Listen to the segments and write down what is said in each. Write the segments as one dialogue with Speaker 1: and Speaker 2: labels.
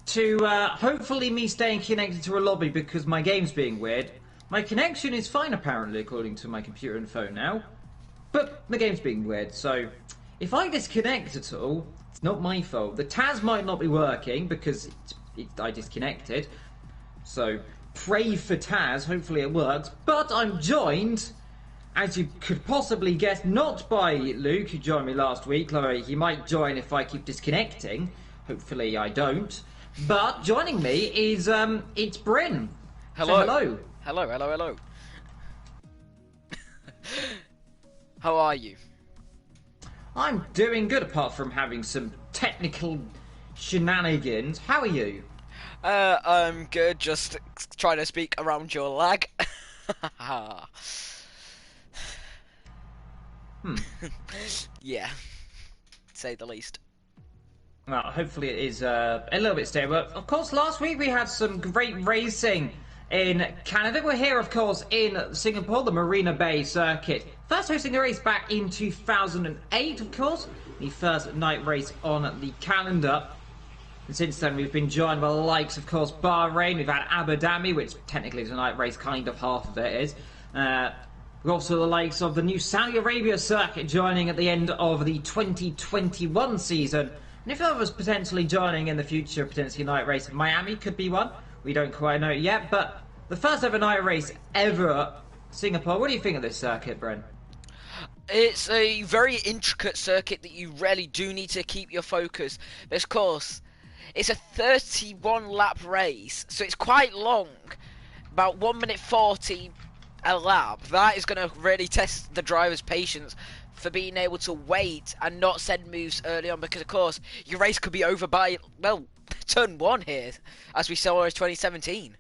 Speaker 1: to hopefully me staying connected to a lobby because my game's being weird. My connection is fine apparently according to my computer and phone now, but the game's being weird, so if I disconnect at all, it's not my fault. The Taz might not be working because I disconnected, so pray for Taz, hopefully it works, but I'm joined, as you could possibly guess, not by Luke, who joined me last week, although he might join if I keep disconnecting. Hopefully I don't. But joining me is, it's Bryn.
Speaker 2: Hello.
Speaker 1: So hello.
Speaker 2: Hello, hello, hello. How are you?
Speaker 1: I'm doing good, apart from having some technical shenanigans. How are you?
Speaker 2: I'm good, just trying to speak around your lag. Yeah, say the least.
Speaker 1: Well, hopefully it is a little bit stable. Of course, last week we had some great racing in Canada. We're here, of course, in Singapore, the Marina Bay circuit. First hosting the race back in 2008, of course. The first night race on the calendar. And since then, we've been joined by the likes, of course, Bahrain. We've had Abu Dhabi, which technically is a night race, kind of half of it is. We've also the likes of the new Saudi Arabia circuit joining at the end of the 2021 season. And if others potentially joining in the future, potentially a night race in Miami could be one. We don't quite know yet, but the first ever night race ever, Singapore. What do you think of this circuit, Brent?
Speaker 2: It's a very intricate circuit that you really do need to keep your focus. But of course, it's a 31 lap race, so it's quite long. About 1 minute 40 a lap. That is going to really test the driver's patience for being able to wait and not send moves early on, because of course your race could be over by, well, turn 1 here, as we saw in 2017.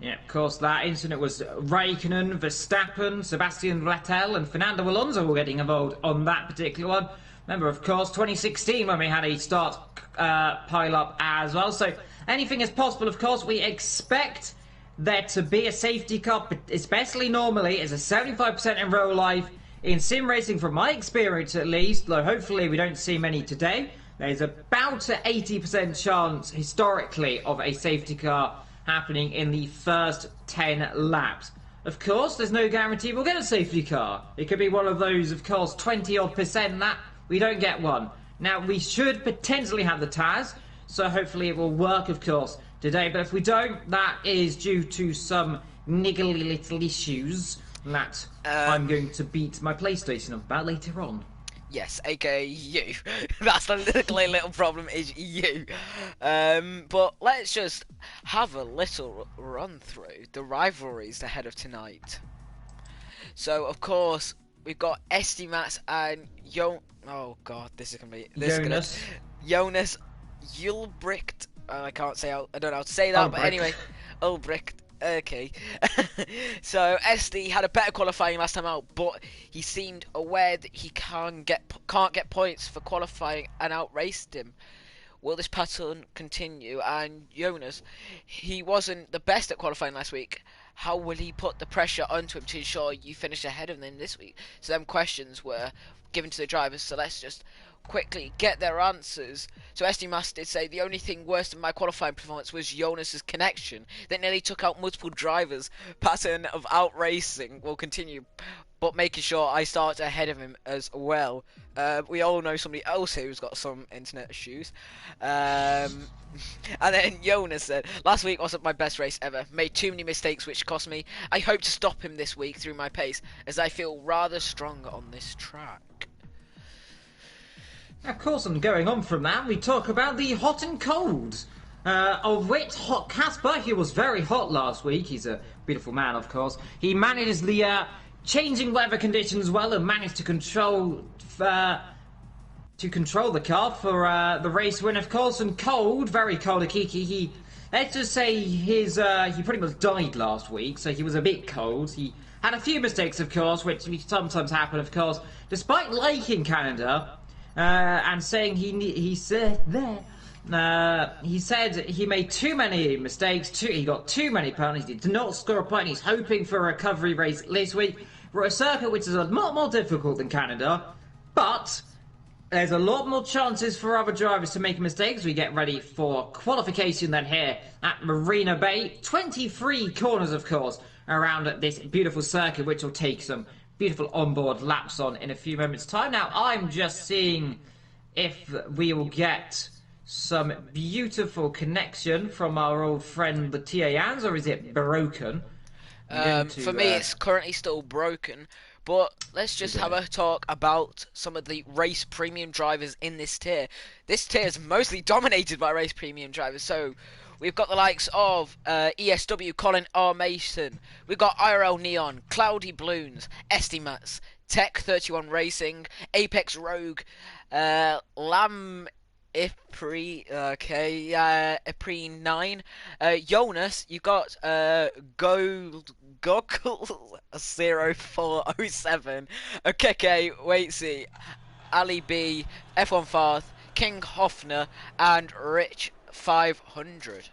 Speaker 1: Yeah, of course, that incident was Raikkonen, Verstappen, Sebastian Vettel and Fernando Alonso were getting involved on that particular one. Remember, of course, 2016 when we had a start pile-up as well. So anything is possible, of course. We expect there to be a safety car, but especially normally, it's a 75% in real life. In sim racing, from my experience at least, though hopefully we don't see many today, there's about an 80% chance, historically, of a safety car happening in the first 10 laps. Of course, there's no guarantee we'll get a safety car. It could be one of those, of course, 20-odd% that we don't get one. Now, we should potentially have the Taz, so hopefully it will work, of course, today. But if we don't, that is due to some niggly little issues that I'm going to beat my PlayStation about later on.
Speaker 2: Yes, aka you. That's the little problem, is you. But let's just have a little run through the rivalries ahead of tonight. So, of course, we've got Estimas and oh god, this is gonna be Jonas Ulbricht. I can't say I don't know how to say that, but anyway, Ulbricht. Okay. So SD had a better qualifying last time out, but he seemed aware that he can't get points for qualifying and outraced him. Will this pattern continue? And Jonas, he wasn't the best at qualifying last week. How will he put the pressure onto him to ensure you finish ahead of them this week? So them questions were given to the drivers, so let's just quickly get their answers. So SD Mas did say the only thing worse than my qualifying performance was Jonas's connection that nearly took out multiple drivers. Pattern of outracing will continue, but making sure I start ahead of him as well. We all know somebody else who's got some internet issues. And then Jonas said, last week wasn't my best race ever. Made too many mistakes which cost me. I hope to stop him this week through my pace, as I feel rather strong on this track.
Speaker 1: Of course, and going on from that, we talk about the hot and cold, of which Hot Casper, he was very hot last week. He's a beautiful man, of course. He manages the changing weather conditions well and managed to control the car for the race win, of course. And cold, very cold, Akiki. Let's just say he pretty much died last week, so he was a bit cold. He had a few mistakes, of course, which sometimes happen, of course. Despite liking Canada, and saying he said he made too many mistakes, he got too many penalties, he did not score a point, he's hoping for a recovery race this week for a circuit which is a lot more difficult than Canada, but There's a lot more chances for other drivers to make mistakes. We get ready for qualification then here at Marina Bay. 23 corners, of course, around this beautiful circuit, which will take some beautiful onboard laps on in a few moments' time. Now, I'm just seeing if we will get some beautiful connection from our old friend the TANs, or is it broken?
Speaker 2: For me, it's currently still broken. But let's just have a talk about some of the race premium drivers in this tier. This tier is mostly dominated by race premium drivers. So we've got the likes of ESW, Colin R. Mason. We've got IRL Neon, Cloudy Balloons, Estimates, Tech 31 Racing, Apex Rogue, Lam Ipri, Ipri 9, Jonas. You've got Goggle 0407, Okeke Waitsy, Ali B, F1 Farth, King Hoffner, and Rich 500.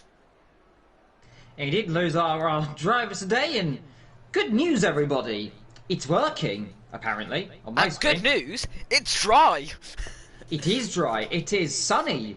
Speaker 1: Indeed, those are our drivers today, and good news, everybody. It's working, apparently, on my screen.
Speaker 2: Good news, it's dry.
Speaker 1: It is dry. It is sunny.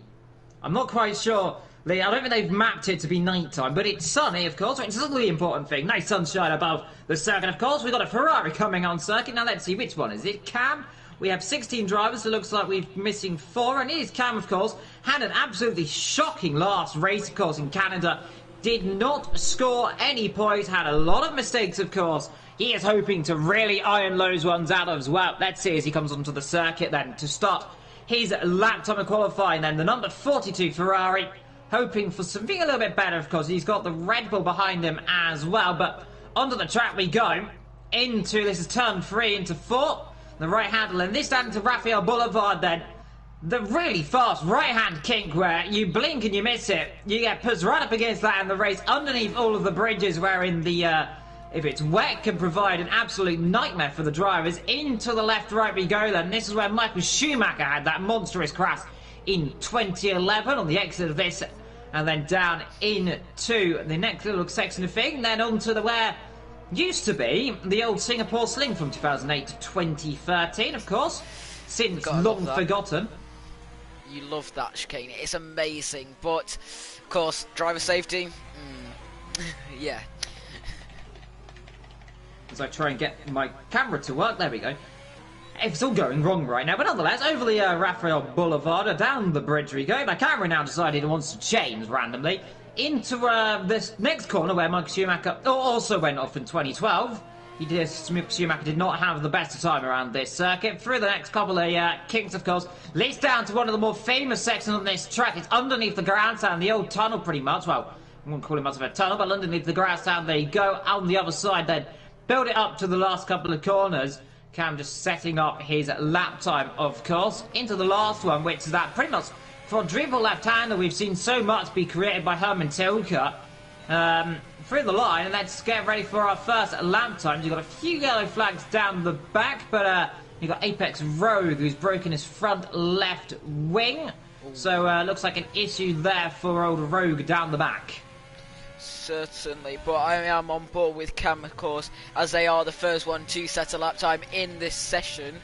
Speaker 1: I'm not quite sure. I don't think they've mapped it to be nighttime, but it's sunny, of course, which is a really important thing. Nice sunshine above the circuit, of course. We've got a Ferrari coming on circuit. Now, let's see which one is it. Cam. We have 16 drivers, so it looks like we're missing 4, and it is Cam, of course. Had an absolutely shocking last race, of course, in Canada. Did not score any points. Had a lot of mistakes, of course. He is hoping to really iron those ones out as well. Let's see as he comes onto the circuit then to start his lap time of qualifying. Then the number 42 Ferrari, hoping for something a little bit better, of course. He's got the Red Bull behind him as well. But onto the track we go. This is turn 3 into 4. The right handle, and this down to Raphael Boulevard then. The really fast right-hand kink where you blink and you miss it. You get pushed right up against that, and the race underneath all of the bridges wherein the, if it's wet, can provide an absolute nightmare for the drivers. Into the left-right we go then. This is where Michael Schumacher had that monstrous crash in 2011 on the exit of this. And then down into the next little section of thing. Then onto the where used to be the old Singapore Sling from 2008 to 2013, of course. Since long forgotten.
Speaker 2: You love that chicane. It's amazing. But, of course, driver safety. Yeah.
Speaker 1: As I try and get my camera to work. There we go. It's all going wrong right now. But nonetheless, over the Raphael Boulevard, down the bridge we go. My camera now decided it wants to change randomly into this next corner where Michael Schumacher also went off in 2012. Schumacher did not have the best of time around this circuit. Through the next couple of kinks, of course, leads down to one of the more famous sections on this track. It's underneath the grandstand, the old tunnel pretty much. Well, I wouldn't call it much of a tunnel, but underneath the grandstand they go. On the other side then, build it up to the last couple of corners. Cam just setting up his lap time, of course, into the last one, which is that pretty much quadruple left-hander we've seen so much be created by Herman Tilke. Through the line, and let's get ready for our first lap times. You've got a few yellow flags down the back, but you've got Apex Rogue, who's broken his front left wing. So looks like an issue there for old Rogue down the back.
Speaker 2: Certainly, but I am on board with Cam, of course, as they are the first one to set a lap time in this session.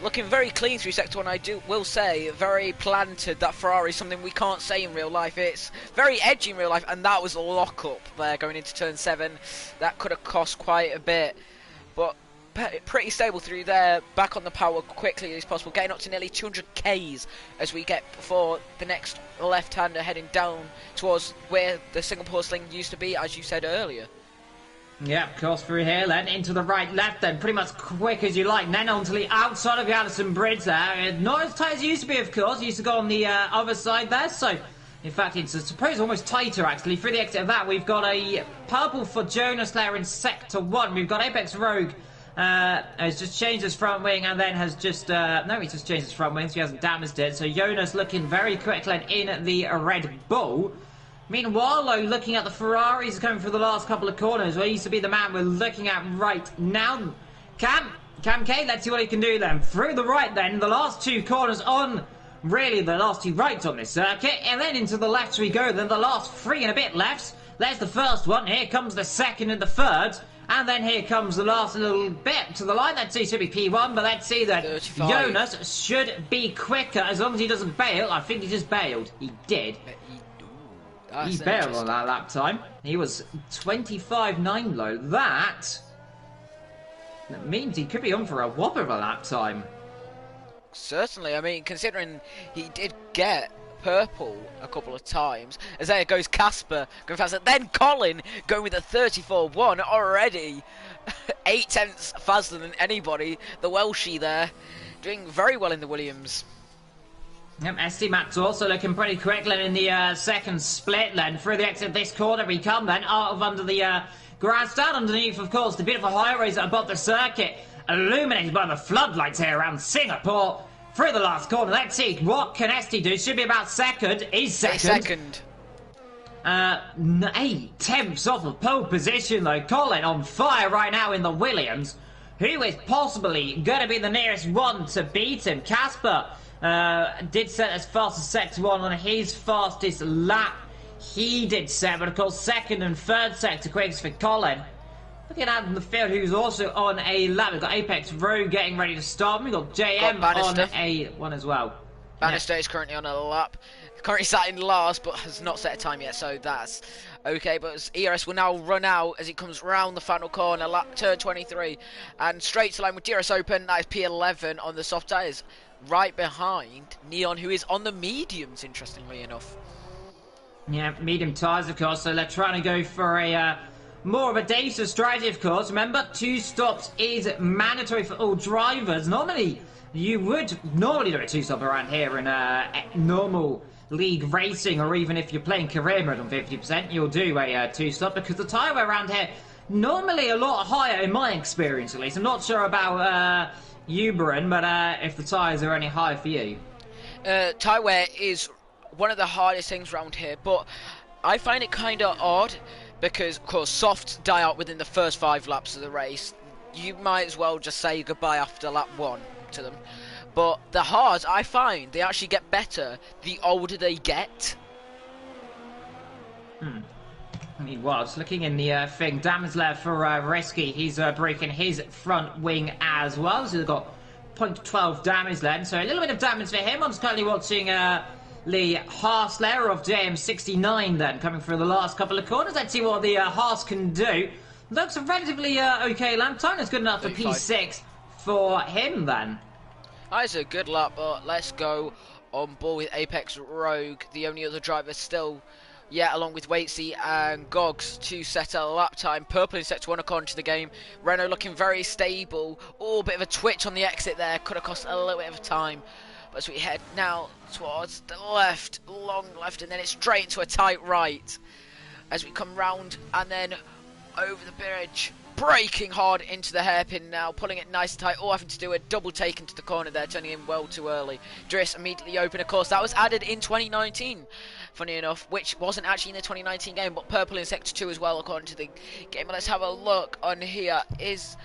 Speaker 2: Looking very clean through Sector 1, will say, very planted. That Ferrari is something we can't say in real life. It's very edgy in real life, and that was a lock-up there going into turn 7. That could have cost quite a bit, but pretty stable through there. Back on the power quickly as possible, getting up to nearly 200 Ks as we get before the next left-hander heading down towards where the Singapore Sling used to be, as you said earlier.
Speaker 1: Yeah, of course, through here then, into the right-left then, pretty much quick as you like. And then onto the outside of the Addison Bridge there. Not as tight as it used to be, of course. It used to go on the other side there, so in fact it's, I suppose, almost tighter actually. Through the exit of that, we've got a purple for Jonas there in Sector 1. We've got Apex Rogue, has just changed his front wing and then has just, no, he's just changed his front wing, so he hasn't damaged it. So Jonas looking very quick then in the Red Bull. Meanwhile, though, looking at the Ferraris coming through the last couple of corners, where he used to be the man we're looking at right now. Cam K, let's see what he can do then. Through the right then, the last two corners on, really the last two rights on this circuit, and then into the left we go, then the last 3 and a bit lefts. There's the first one, here comes the second and the third, And then here comes the last little bit to the line. Let's see, should be P1, but let's see that
Speaker 2: 35.
Speaker 1: Jonas should be quicker as long as he doesn't bail. I think he just bailed. He did. He bailed on that lap time. He was 25.9 low. That means he could be on for a whopper of a lap time.
Speaker 2: Certainly, I mean, considering he did get purple a couple of times, as there goes Casper going faster, then Colin going with a 34.1 already, 8 tenths faster than anybody. The Welshie there doing very well in the Williams.
Speaker 1: Yep, SD Matt's also looking pretty quick then in the second split then. Through the exit of this corner we come then, out of under the grandstand. Underneath, of course, the beautiful highways above the circuit, illuminated by the floodlights here around Singapore. Through the last corner, let's see, what can SD do? Should be about second, is second. 8 tenths off of pole position though. Colin on fire right now in the Williams. Who is possibly going to be the nearest one to beat him? Casper did set as fast as sector 1 on his fastest lap. He did set, but of course second and third sector quickest for Colin. Looking out in the field, who's also on a lap. We've got Apex Rogue getting ready to start. We've got JM on a one as well.
Speaker 2: Bannister is currently on a lap. Currently sat in last, but has not set a time yet, so that's okay. But ERS will now run out as it comes round the final corner, lap turn 23, and straight to line with DRS open. That is P11 on the soft tyres, right behind Neon, who is on the mediums, interestingly enough.
Speaker 1: Yeah, medium tyres, of course, so they're trying to go for a more of a dangerous strategy, of course. Remember, 2 stops is mandatory for all drivers. Normally, you would normally do a 2-stop around here in normal league racing, or even if you're playing career mode on 50%, you'll do a 2-stop, because the tyre wear around here normally a lot higher, in my experience at least. I'm not sure about you, Baron, but if the tyres are any higher for you.
Speaker 2: Tyre wear is one of the hardest things around here, but I find it kind of odd, because, of course, softs die out within the first 5 laps of the race. You might as well just say goodbye after lap 1 to them. But the hards, I find, they actually get better the older they get.
Speaker 1: I mean, was looking in the thing. Damage left for Risky. He's breaking his front wing as well. So they've got 0.12 damage then. So a little bit of damage for him. I'm just currently watching Lee Haasler of JM69 then, coming through the last couple of corners. Let's see what the Haas can do. Looks a relatively okay lap time. It's good enough for P6 for him then.
Speaker 2: That's a good lap, but let's go on board with Apex Rogue, the only other driver still, along with Waitsy and Gogs, to set a lap time. Purple in sector 1 according to the game. Renault looking very stable. Oh, bit of a twitch on the exit there. Could have cost a little bit of time. But as we head now towards the left, long left, and then it's straight into a tight right. As we come round and then over the bridge, braking hard into the hairpin now, pulling it nice and tight. Oh, having to do a double take into the corner there, turning in well too early. Driss immediately open, of course. That was added in 2019, funny enough, which wasn't actually in the 2019 game, but purple in sector 2 as well, according to the game. Let's have a look on here. Is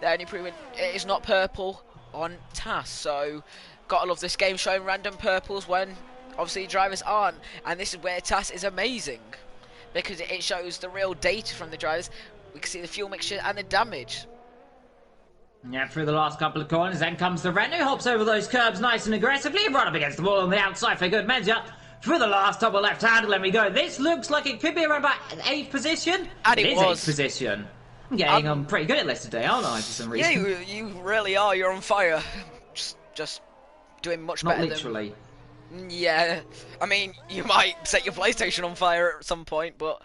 Speaker 2: there any improvement? It is not purple on TAS, so gotta love this game, showing random purples when obviously drivers aren't. And this is where TAS is amazing, because it shows the real data from the drivers. We can see the fuel mixture and the damage.
Speaker 1: Yeah, through the last couple of corners, then comes the Renault, hops over those curbs nice and aggressively, right up against the wall on the outside for good measure. Through the last double left handle, and we go. This looks like it could be around about 8th position.
Speaker 2: And it
Speaker 1: is
Speaker 2: was
Speaker 1: 8th position. I'm getting pretty good at this today, aren't I, for some reason?
Speaker 2: Yeah, you really are. You're on fire. Just doing much better.
Speaker 1: Not literally.
Speaker 2: Yeah, I mean, you might set your PlayStation on fire at some point, but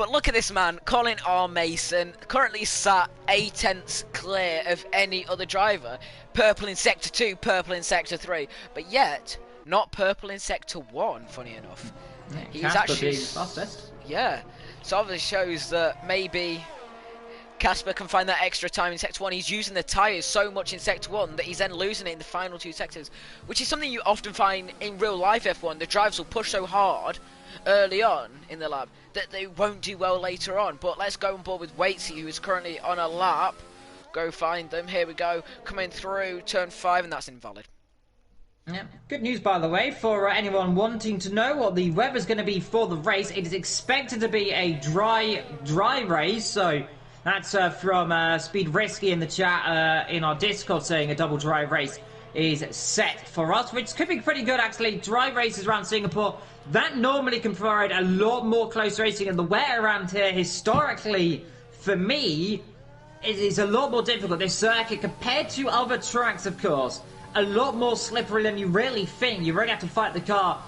Speaker 2: look at this man, Colin R. Mason, currently sat 8 tenths clear of any other driver. Purple in sector 2, purple in sector 3, but yet not purple in sector 1. Funny enough,
Speaker 1: yeah, he's actually fastest.
Speaker 2: Yeah, so obviously shows that maybe Casper can find that extra time in sector 1. He's using the tyres so much in sector 1 that he's then losing it in the final 2 sectors, which is something you often find in real life F1. The drivers will push so hard early on in the lap that they won't do well later on. But let's go on board with Waitsy, who is currently on a lap. Go find them. Here we go. Coming through turn 5, and that's invalid.
Speaker 1: Yeah. Good news, by the way, for anyone wanting to know what the weather's going to be for the race. It is expected to be a dry race, so That's from Speed Risky in the chat in our Discord saying a double drive race is set for us, which could be pretty good actually. Drive races around Singapore, that normally can provide a lot more close racing, and the wear around here historically, for me, it is a lot more difficult. This circuit, compared to other tracks, of course, a lot more slippery than you really think. You really have to fight the car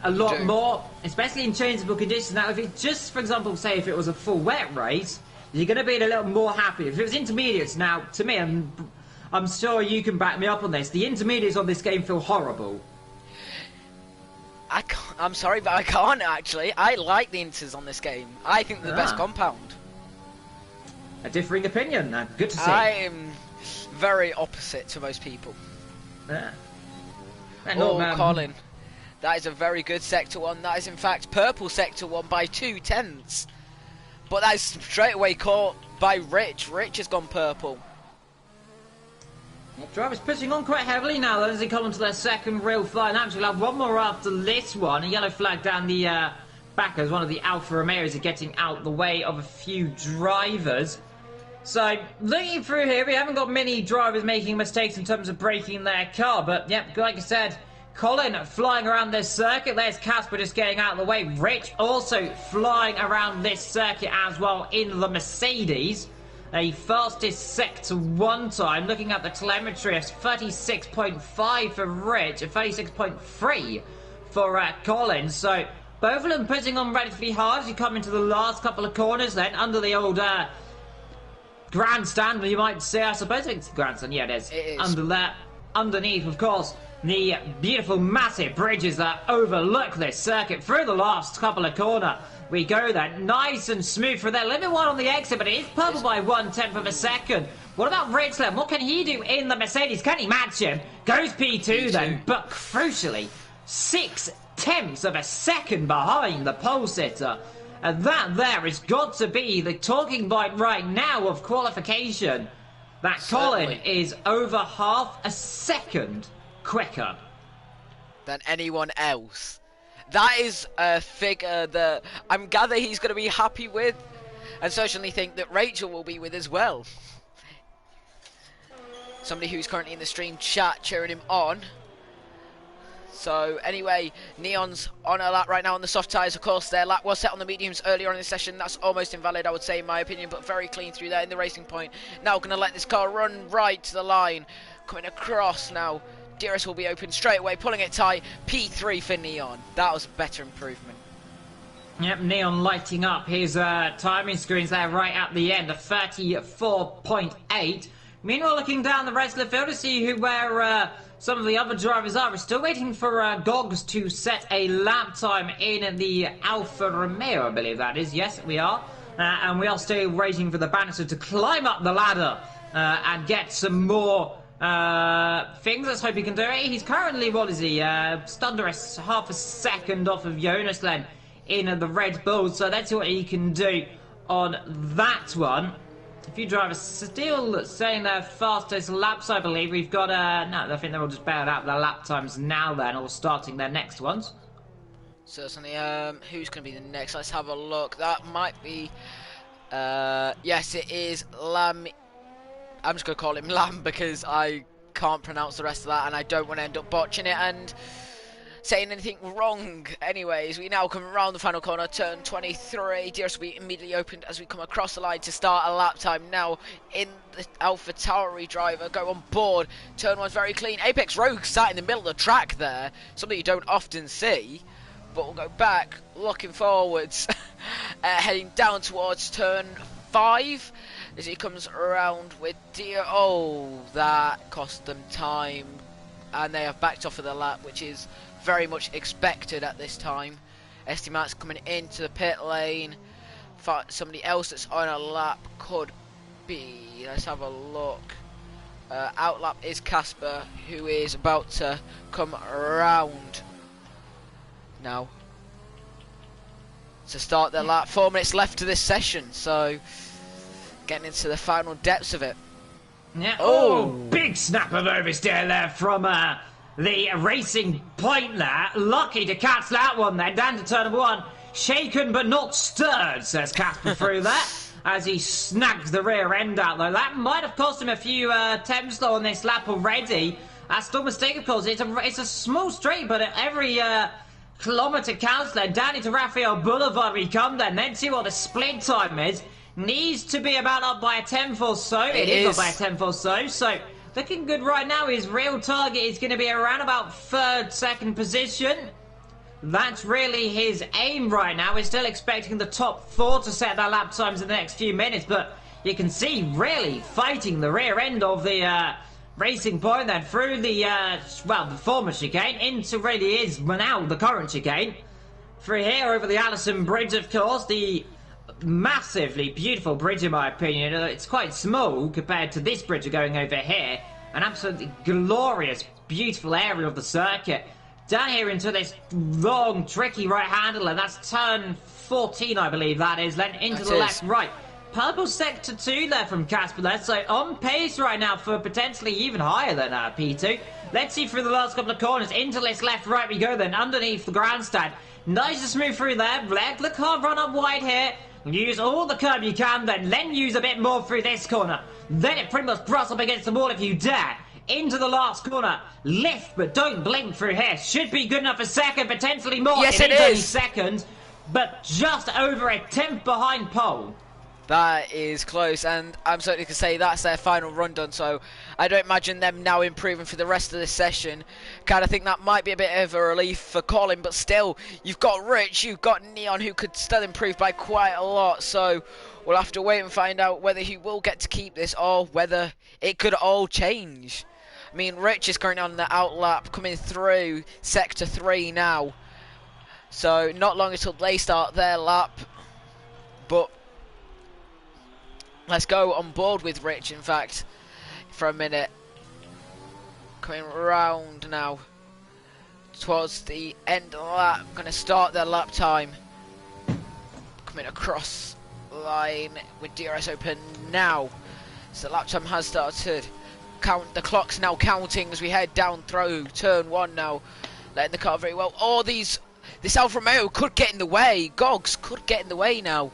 Speaker 1: a lot more, especially in changeable conditions. Now, if it just, for example, say if it was a full wet race, you're going to be a little more happy. If it was intermediates, now, to me, I'm sure you can back me up on this, the intermediates on this game feel horrible.
Speaker 2: I'm sorry, but I can't actually. I like the inters on this game. I think they're the best compound.
Speaker 1: A differing opinion, good to see.
Speaker 2: I am very opposite to most people. Colin. That is a very good Sector 1. That is, in fact, purple Sector 1 by 2/10. But that is straight away caught by Rich. Rich has gone purple.
Speaker 1: Drivers pushing on quite heavily now as they come into their second real flight. And actually, we'll have one more after this one. A yellow flag down the back as one of the Alfa Romeos are getting out the way of a few drivers. So, looking through here, we haven't got many drivers making mistakes in terms of braking their car. But, yep, like I said, Colin flying around this circuit. There's Casper just getting out of the way. Rich also flying around this circuit as well in the Mercedes. A fastest Sector 1 time. Looking at the telemetry, it's 36.5 for Rich, and 36.3 for Colin. So, both of them putting on relatively hard as you come into the last couple of corners then, under the old grandstand, you might say. I suppose it's grandstand, yeah, it is.
Speaker 2: It is.
Speaker 1: Under there, underneath, of course, the beautiful, massive bridges that overlook this circuit. Through the last couple of corner we go then, nice and smooth for there. Limit 1 on the exit, but it is purple by 1/10 of a second. What about Richland? What can he do in the Mercedes? Can he match him? Goes P2 then, but crucially, 6/10 of a second behind the pole sitter. And that there has got to be the talking point right now of qualification. That Colin is over half a second quicker
Speaker 2: than anyone else. That is a figure that I'm gather he's going to be happy with, and certainly think that Rachel will be with as well. Somebody who's currently in the stream chat cheering him on. So anyway, Neon's on a lap right now on the soft tyres. Of course, their lap was set on the mediums earlier on in the session. That's almost invalid, I would say, in my opinion, but very clean through there in the racing point. Now going to let this car run right to the line. Coming across now. DRS will be open straight away, pulling it tight. P3 for Neon. That was a better improvement.
Speaker 1: Yep, Neon lighting up his timing screens there right at the end, a 34.8. Meanwhile, looking down the rest of the field to see where some of the other drivers are. We're still waiting for Gogs to set a lap time in the Alfa Romeo, I believe that is. Yes, we are. And we are still waiting for the Bannister to climb up the ladder and get some more things. Let's hope he can do it. He's currently, what is he, just under half a second off of Jonas then in the Red Bull, so let's see what he can do on that one. A few drivers still saying their fastest laps, I believe. We've got, no, I think they're all just bailed out their lap times now then, or starting their next ones.
Speaker 2: Certainly, who's going to be the next? Let's have a look. That might be, yes, it is Lam. I'm just going to call him Lamb because I can't pronounce the rest of that and I don't want to end up botching it and saying anything wrong. Anyways, we now come around the final corner, turn 23. DRS will be immediately opened as we come across the line to start a lap time. Now in the Alpha Tauri driver, go on board. Turn 1's very clean. Apex Rogue sat in the middle of the track there, something you don't often see. But we'll go back, looking forwards, heading down towards turn 5. As he comes around with Deer. Oh, that cost them time. And they have backed off of the lap, which is very much expected at this time. Estimat's coming into the pit lane. Somebody else that's on a lap could be. Let's have a look. Outlap is Casper, who is about to come around now to start their lap. 4 minutes left to this session, so getting into the final depths of it.
Speaker 1: Yeah. Oh, big snap of oversteer there from the racing point there. Lucky to catch that one then. Down to turn 1. Shaken but not stirred, says Casper through that. as he snags the rear end out, though. That might have cost him a few attempts, though, on this lap already. That's still a mistake, of course. It's a small straight, but every kilometre counts then. Down into Raphael Boulevard we come then. Then see what the split time is. Needs to be about up by a tenth or so. It is up by a tenth or so. So, looking good right now. His real target is going to be around about third, second position. That's really his aim right now. We're still expecting the top 4 to set their lap times in the next few minutes. But you can see really fighting the rear end of the racing point then through the, the former chicane into really is now the current chicane. Through here over the Allison Bridge, of course, the massively beautiful bridge in my opinion. It's quite small compared to this bridge going over here. An absolutely glorious, beautiful area of the circuit. Down here into this long, tricky right handle, and that's turn 14, I believe that is. Then into the left, right. Purple sector 2 there from Casper there, so on pace right now for potentially even higher than P2. Let's see through the last couple of corners. Into this left, right we go then, underneath the grandstand. Nice to smooth through there. Let the car run up wide here. Use all the curb you can then use a bit more through this corner. Then it pretty much brush up against the wall if you dare. Into the last corner. Lift, but don't blink through here. Should be good enough for second, potentially more.
Speaker 2: Yes, it
Speaker 1: is only
Speaker 2: is.
Speaker 1: second, but just over a tenth behind pole.
Speaker 2: That is close, and I'm certainly going to say that's their final run done, so I don't imagine them now improving for the rest of this session. Kind of think that might be a bit of a relief for Colin, but still, you've got Rich, you've got Neon, who could still improve by quite a lot, so we'll have to wait and find out whether he will get to keep this or whether it could all change. I mean, Rich is currently on the outlap, coming through Sector 3 now, so not long until they start their lap, but let's go on board with Rich, in fact, for a minute. Coming round now towards the end of the lap. Going to start their lap time. Coming across line with DRS open now. So the lap time has started. The clock's now counting as we head down through turn 1 now. Letting the car very well. Oh, this Alfa Romeo could get in the way. Gogs could get in the way now.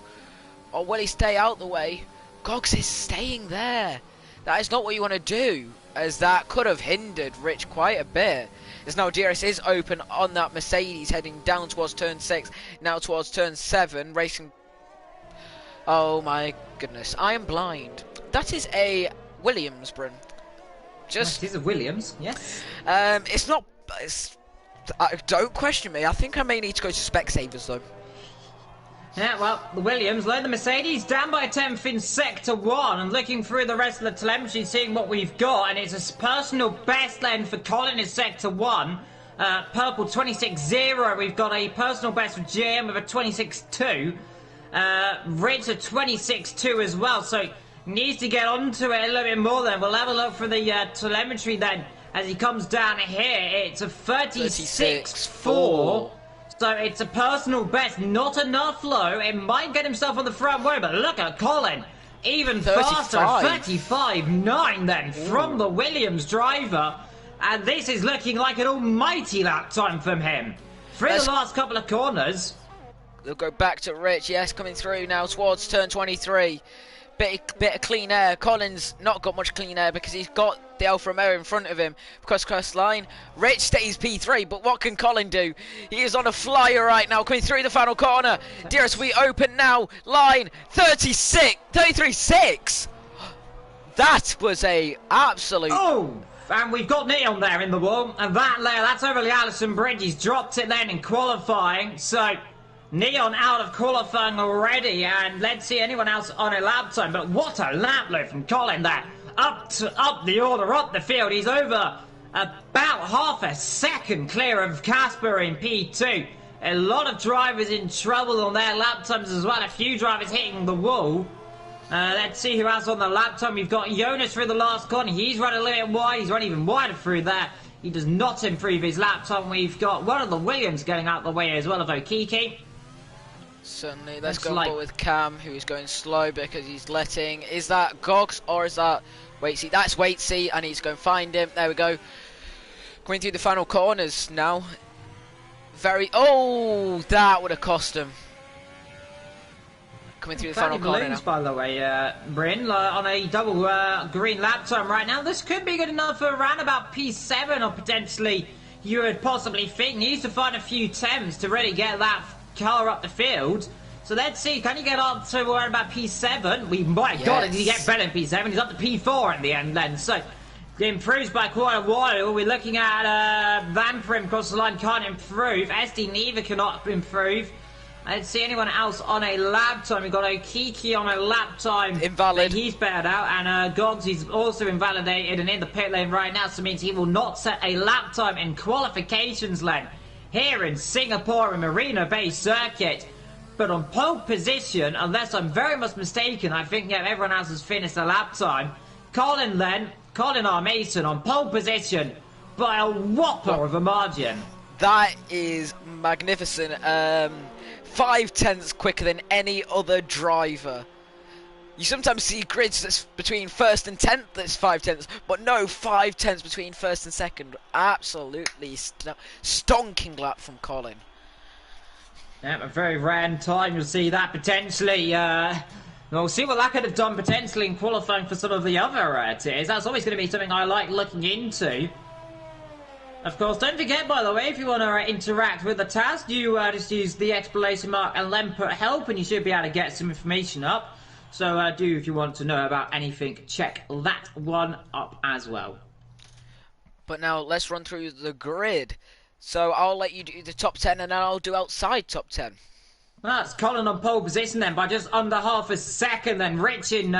Speaker 2: Or will he stay out the way? Gogs is staying there. That is not what you want to do, as that could have hindered Rich quite a bit. As now DRS is open on that Mercedes, heading down towards turn 6, now towards turn 7, racing. Oh my goodness, I am blind. That is a Williams, Bryn. Just.
Speaker 1: It is a Williams, yes.
Speaker 2: It's not. Don't question me. I think I may need to go to Specsavers though.
Speaker 1: Yeah, well, the Williams load the Mercedes down by a tenth in Sector 1 and looking through the rest of the telemetry, seeing what we've got, and it's a personal best then for Colin in Sector 1. Purple 26.0, we've got a personal best for GM with a 26.2. Rich a 26.2 as well, so needs to get onto it a little bit more then. We'll have a look for the telemetry then as he comes down here. It's a 36.4. So it's a personal best, not enough low. It might get himself on the front row, but look at Colin. Even
Speaker 2: 35.
Speaker 1: faster, 35.9 then from the Williams driver. And this is looking like an almighty lap time from him. Through the last couple of corners.
Speaker 2: They'll go back to Rich, yes, coming through now towards turn 23. Bit of clean air. Colin's not got much clean air because he's got the Alfa Romeo in front of him. Cross line. Rich stays P3, but what can Colin do? He is on a flyer right now, coming through the final corner. Dearest, we open now. Line 33.6. That was a absolute.
Speaker 1: Oh, and we've got Neon there in the wall, and that's over the Allison Bridge. He's dropped it then in qualifying, so. Neon out of qualifying already, and let's see anyone else on a lap time. But what a lap load from Colin there. Up the order, up the field. He's over about half a second clear of Casper in P2. A lot of drivers in trouble on their lap times as well. A few drivers hitting the wall. Let's see who else on the lap time. We've got Jonas through the last corner. He's run a little bit wide. He's run even wider through there. He does not improve his lap time. We've got one of the Williams going out the way as well of Okiki.
Speaker 2: Certainly, let's go on with Cam, who is going slow because he's letting. Is that Gogs or is that Waitsy? That's Waitsy, and he's going to find him. There we go. Going through the final corners now. Oh, that would have cost him. coming through the final corner now.
Speaker 1: Balloons, by the way, Bryn, on a double green lap time right now. This could be good enough for around about P7, or potentially you would possibly think. Needs to find a few temps to really get that car up the field. So let's see, can you get up to around about P7? My God, did he get better than P7? He's up to P4 in the end then. So he improves by quite a while. We're looking at Vamprim across the line, can't improve. SD neither cannot improve. I didn't see anyone else on a lap time. We've got Okiki on a lap time.
Speaker 2: Invalid.
Speaker 1: He's bailed out. And Gogs, he's also invalidated and in the pit lane right now. So it means he will not set a lap time in qualifications lane here in Singapore and Marina Bay Circuit. But on pole position, unless I'm very much mistaken, I think everyone else has finished a lap time. Colin R. Mason on pole position by a whopper of a margin.
Speaker 2: That is magnificent. 5 tenths quicker than any other driver. You sometimes see grids that's between first and 10th that's 5 tenths, but no, 5 tenths between first and second. Absolutely stonking lap from Colin.
Speaker 1: Yeah, a very rare time. You'll see that potentially. We'll see what that could have done potentially in qualifying for some of the other tiers. That's always going to be something I like looking into. Of course, don't forget, by the way, if you want to interact with the task, you just use the exclamation mark and then put help, and you should be able to get some information up. So do, if you want to know about anything, check that one up as well.
Speaker 2: But now let's run through the grid. So I'll let you do the top 10, and then I'll do outside top 10.
Speaker 1: Well, that's Colin on pole position then, by just under half a second. Then Rich in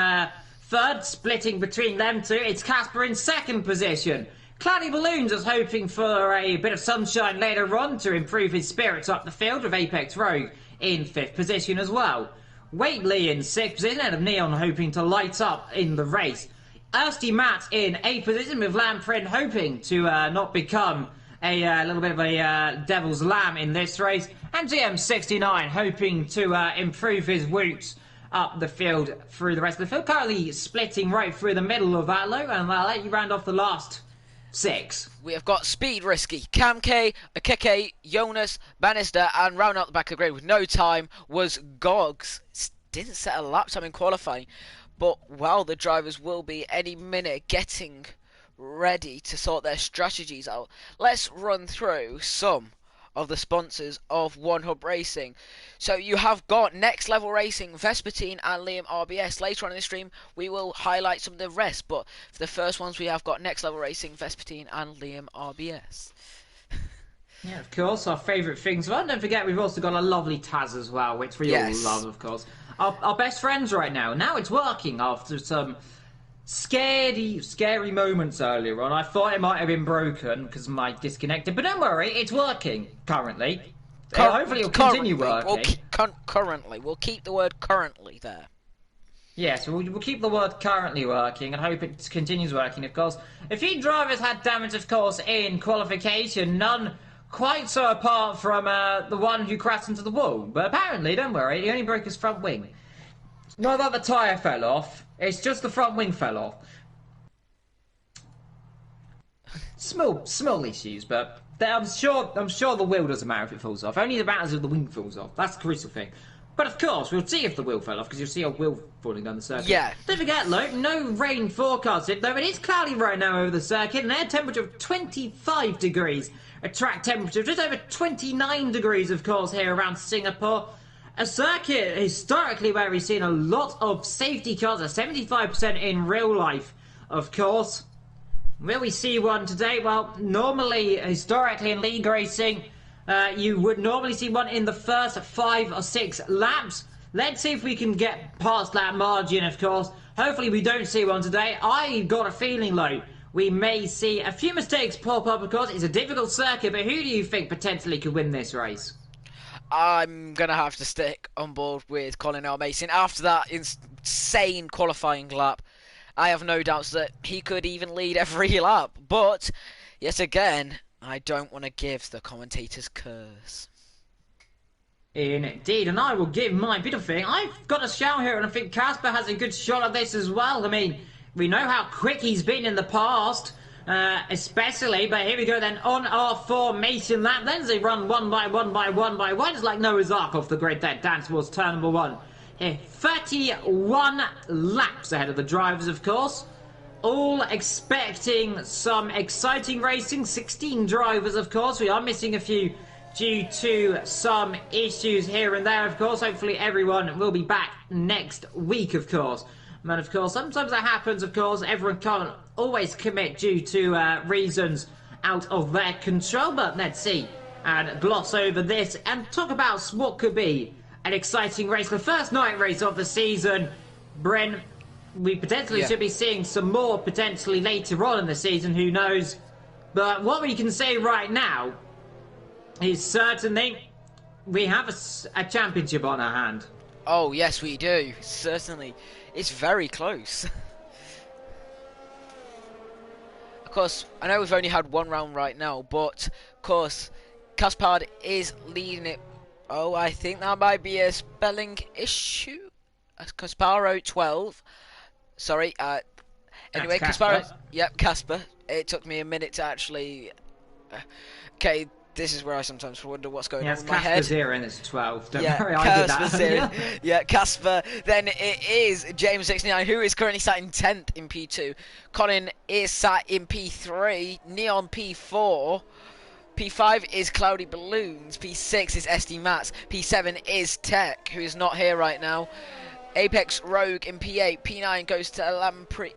Speaker 1: third, splitting between them two. It's Casper in second position. Cloudy Balloons is hoping for a bit of sunshine later on to improve his spirits up the field, with Apex Rogue in fifth position as well. Waitley in sixth position, and of Neon hoping to light up in the race. Ersty Matt in eighth position, with Lamprint hoping to not become a little bit of a devil's lamb in this race. And GM69 hoping to improve his routes up the field through the rest of the field. Currently splitting right through the middle of that, Lou, and I'll let you round off the last 6.
Speaker 2: We have got Speed Risky, Cam K, Akeke, Jonas, Bannister, and round out the back of the grid with no time was Gogs. Didn't set a lap time in qualifying, but well, the drivers will be any minute getting ready to sort their strategies out. Let's run through some of the sponsors of One Hub Racing. So you have got Next Level Racing, Vespertine and Liam RBS. Later on in the stream we will highlight some of the rest, but for the first ones we have got Next Level Racing, Vespertine and Liam RBS.
Speaker 1: Yeah, of course, our favourite things. Well, don't forget we've also got a lovely Taz as well, which we all love, of course. Our best friends right now. Now it's working after some scary moments earlier on. I thought it might have been broken because of my disconnected, but don't worry, it's working currently. Hopefully it'll continue working.
Speaker 2: Currently. We'll keep the word currently there.
Speaker 1: Yes, we'll keep the word currently working and hope it continues working, of course. A few drivers had damage, of course, in qualification. None quite so apart from the one who crashed into the wall. But apparently, don't worry, he only broke his front wing. Not that the tyre fell off, it's just the front wing fell off. Small issues, but I'm sure the wheel doesn't matter if it falls off. Only the matters if the wing falls off. That's the crucial thing. But of course, we'll see if the wheel fell off, because you'll see a wheel falling down the circuit.
Speaker 2: Yeah.
Speaker 1: Don't forget, though, no rain forecasted, though it is cloudy right now over the circuit. An air temperature of 25 degrees. A track temperature of just over 29 degrees, of course, here around Singapore. A circuit, historically, where we've seen a lot of safety cars, a 75% in real life, of course. Will we see one today? Well, normally, historically in league racing, you would normally see one in the first 5 or 6 laps. Let's see if we can get past that margin, of course. Hopefully we don't see one today. I got a feeling, though, we may see a few mistakes pop up, of course. It's a difficult circuit, but who do you think potentially could win this race?
Speaker 2: I'm going to have to stick on board with Colin R. Mason. After that insane qualifying lap, I have no doubts that he could even lead every lap. But, yet again, I don't want to give the commentator's curse.
Speaker 1: Indeed, and I will give my bit of thing. I've got a shout here, and I think Casper has a good shot at this as well. I mean, we know how quick he's been in the past, especially, but here we go then on our formation lap. Then they run one by one by one by one. It's like Noah's Ark off the grid there, down towards turn number 1. 31 laps ahead of the drivers, of course. All expecting some exciting racing. 16 drivers, of course. We are missing a few due to some issues here and there, of course. Hopefully everyone will be back next week, of course. And of course, sometimes that happens, of course. Everyone can't always commit due to reasons out of their control. But let's see and gloss over this and talk about what could be an exciting race. The first night race of the season, Bryn. We potentially should be seeing some more potentially later on in the season, who knows. But what we can say right now is certainly we have a championship on our hand.
Speaker 2: Oh, yes, we do. Certainly. It's very close. Of course, I know we've only had one round right now, but, of course, Caspard is leading it. Oh, I think that might be a spelling issue. Casparo 12. Sorry, anyway, Caspar. Yep, Casper. It took me a minute to actually... okay, this is where I sometimes wonder what's going on in my head.
Speaker 1: Casper's here and it's 12. Don't worry, I did that.
Speaker 2: Here. Yeah, Casper. Then it is James69, who is currently sat in 10th in P2. Colin is sat in P3. Neon P4. P5 is Cloudy Balloons. P6 is SD Mats. P7 is Tech, who is not here right now. Apex Rogue in P8. P9 goes to Lampre.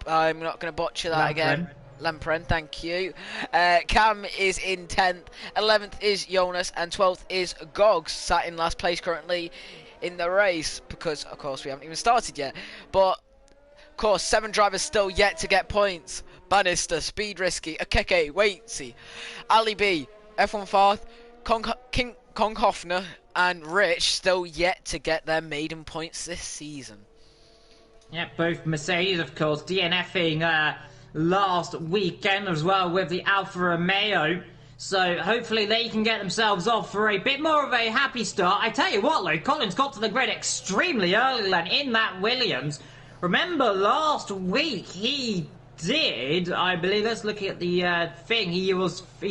Speaker 2: I'm not going to butcher that again. Lampren, thank you. Cam is in 10th. 11th is Jonas. And 12th is Gogs, sat in last place currently in the race. Because, of course, we haven't even started yet. But, of course, 7 drivers still yet to get points. Bannister, Speed Risky, Akeke, Waitsy, Ali B, F1 Farth, King Hoffner, and Rich still yet to get their maiden points this season.
Speaker 1: Yeah, both Mercedes, of course, DNFing last weekend as well with the Alfa Romeo. So hopefully they can get themselves off for a bit more of a happy start. I tell you what, though, Collins got to the grid extremely early then in that Williams. Remember last week he did, I believe, let's look at the thing, he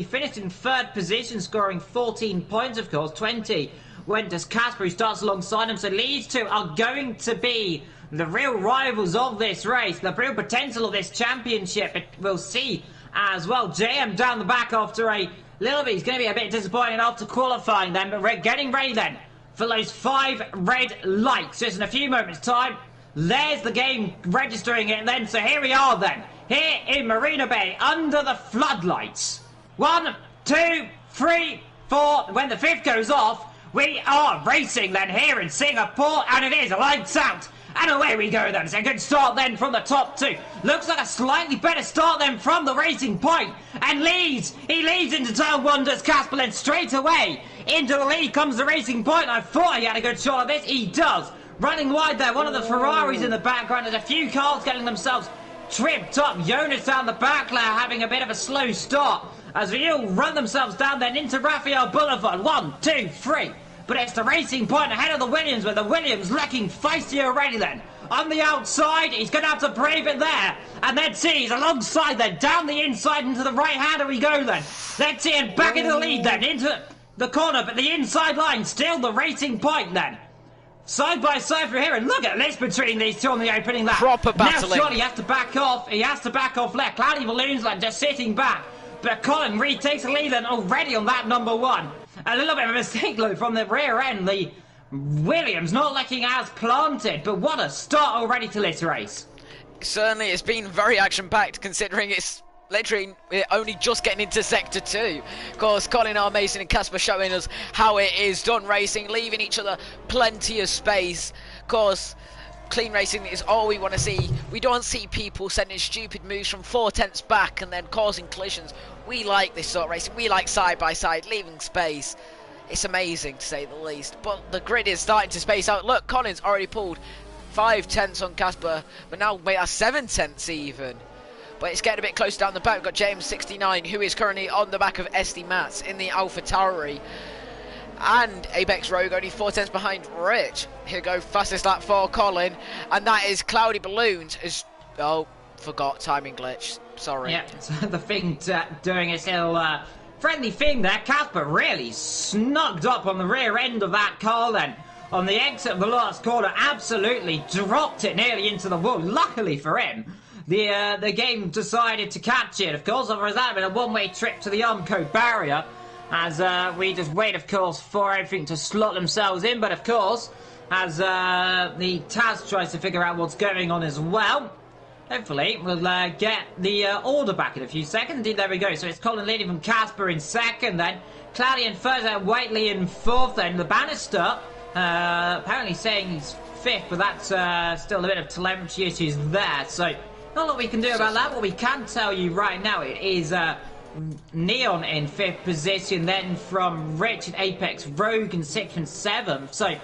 Speaker 1: finished in 3rd position, scoring 14 points, of course. 20 went to Casper, who starts alongside him. So these two are going to be the real rivals of this race, the real potential of this championship. We'll see as well. JM down the back after a little bit. He's going to be a bit disappointing after qualifying then, but we're getting ready then for those 5 red lights. Just in a few moments' time, there's the game registering it then. So here we are then, here in Marina Bay, under the floodlights. 1, 2, 3, 4. When the 5th goes off, we are racing then here in Singapore, and it is lights out. And away we go then. It's a good start then from the top 2. Looks like a slightly better start then from the Racing Point. And leads. He leads into turn 1, does Casper, then straight away into the lead comes the Racing Point. I thought he had a good shot of this. He does. Running wide there. One of the Ferraris in the background. There's a few cars getting themselves tripped up. Jonas down the back there having a bit of a slow start as they all run themselves down then into Raphael Boulevard. 1, 2, 3. But it's the Racing Point ahead of the Williams, with the Williams looking feisty already then. On the outside, he's going to have to brave it there. And then see, he's alongside then, down the inside into the right-hander we go then. Let's see, and back into the lead then, into the corner, but the inside line, still the Racing Point then. Side by side from here, and look at this between these two on the opening lap.
Speaker 2: Proper battling.
Speaker 1: Now, surely he has to back off. He has to back off left. Cloudy Balloons then just sitting back. But Colin Reed takes the lead then already on that number 1. A little bit of a mistake, though, from the rear end. The Williams not looking as planted, but what a start already to this race.
Speaker 2: Certainly, it's been very action-packed, considering it's literally only just getting into Sector 2. Of course, Colin R. Mason and Casper showing us how it is done racing, leaving each other plenty of space. Of course, clean racing is all we want to see. We don't see people sending stupid moves from 4/10 back and then causing collisions. We like this sort of racing. We like side by side, leaving space. It's amazing to say the least. But the grid is starting to space out. Look, Colin's already pulled 5/10 on Casper, but now we are 7/10 even. But it's getting a bit close down the back. We've got James69, who is currently on the back of SD Mats in the Alpha Tauri. And Apex Rogue only 4/10 behind Rich. Here we go, fastest lap for Colin. And that is Cloudy Balloons. Forgot timing glitch. Sorry.
Speaker 1: Yeah, the thing doing its little friendly thing there. Casper really snugged up on the rear end of that car then. on the exit of the last corner. Absolutely dropped it nearly into the wall. Luckily for him, the game decided to catch it. Of course, otherwise that would have been a one-way trip to the Armco barrier, as we just wait, of course, for everything to slot themselves in. But of course, as the Taz tries to figure out what's going on as well, hopefully we'll get the order back in a few seconds. Indeed, there we go. So it's Colin leading from Casper in second, then Cloudy in third, then Whiteley in fourth, then the Bannister apparently saying he's fifth, but that's still a bit of telemetry issues there. So not a lot we can do about that. What we can tell you right now, it is Neon in fifth position, then from Rich and Apex Rogue in sixth and seventh. So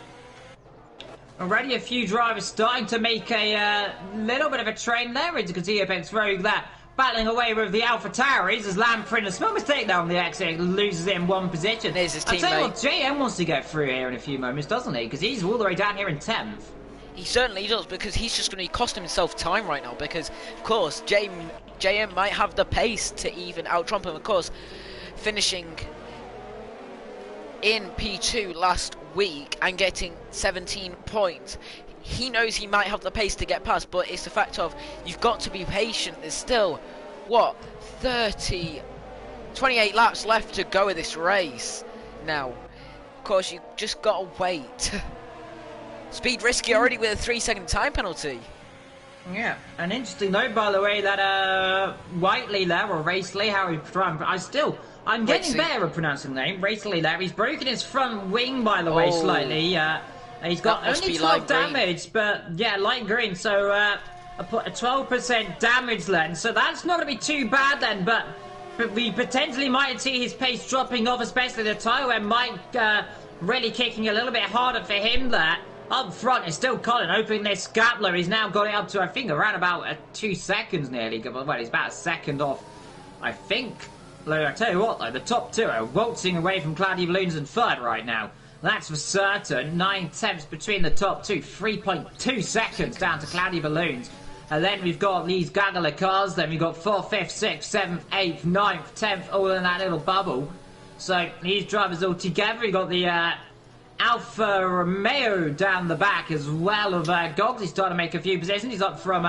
Speaker 1: already a few drivers starting to make a little bit of a train there. As you can see, Apex Rogue there battling away with the Alpha Tauris as Lamprey, a small mistake there on the exit, loses it in one position.
Speaker 2: There's his
Speaker 1: I tell you what,
Speaker 2: teammate.
Speaker 1: JM wants to get through here in a few moments, doesn't he? Because he's all the way down here in 10th.
Speaker 2: He certainly does, because he's just going to be costing himself time right now, because of course JM might have the pace to even out-trump him. Of course, finishing in P2 last week and getting 17 points, he knows he might have the pace to get past, but it's the fact of you've got to be patient. There's still, what, 28 laps left to go of this race. Now, of course, you just got to wait. Speed risky already with a 3-second time penalty.
Speaker 1: Yeah, an interesting note, by the way, that Whiteley there, or Racely, how he I'm getting better at pronouncing the name. Racely there, he's broken his front wing, by the way, slightly. He's got only 12 damage, but yeah, light green, so a 12% damage then, so that's not going to be too bad then, but we potentially might see his pace dropping off, especially the tyre wear might really kicking a little bit harder for him there. Up front is still Colin opening this Scapler. He's now got it up to, I think, around about 2 seconds nearly. Well, he's about a second off, I think. I tell you what, though, the top two are waltzing away from Cloudy Balloons in third right now. That's for certain. 9/10 between the top two. 3.2 seconds down to Cloudy Balloons. And then we've got these Gagala cars. Then we've got 4th, 5th, 6th, 7th, 8th, 9th, 10th, all in that little bubble. So these drivers all together. We've got the Alfa Romeo down the back as well of Gogs. He's starting to make a few positions. He's up from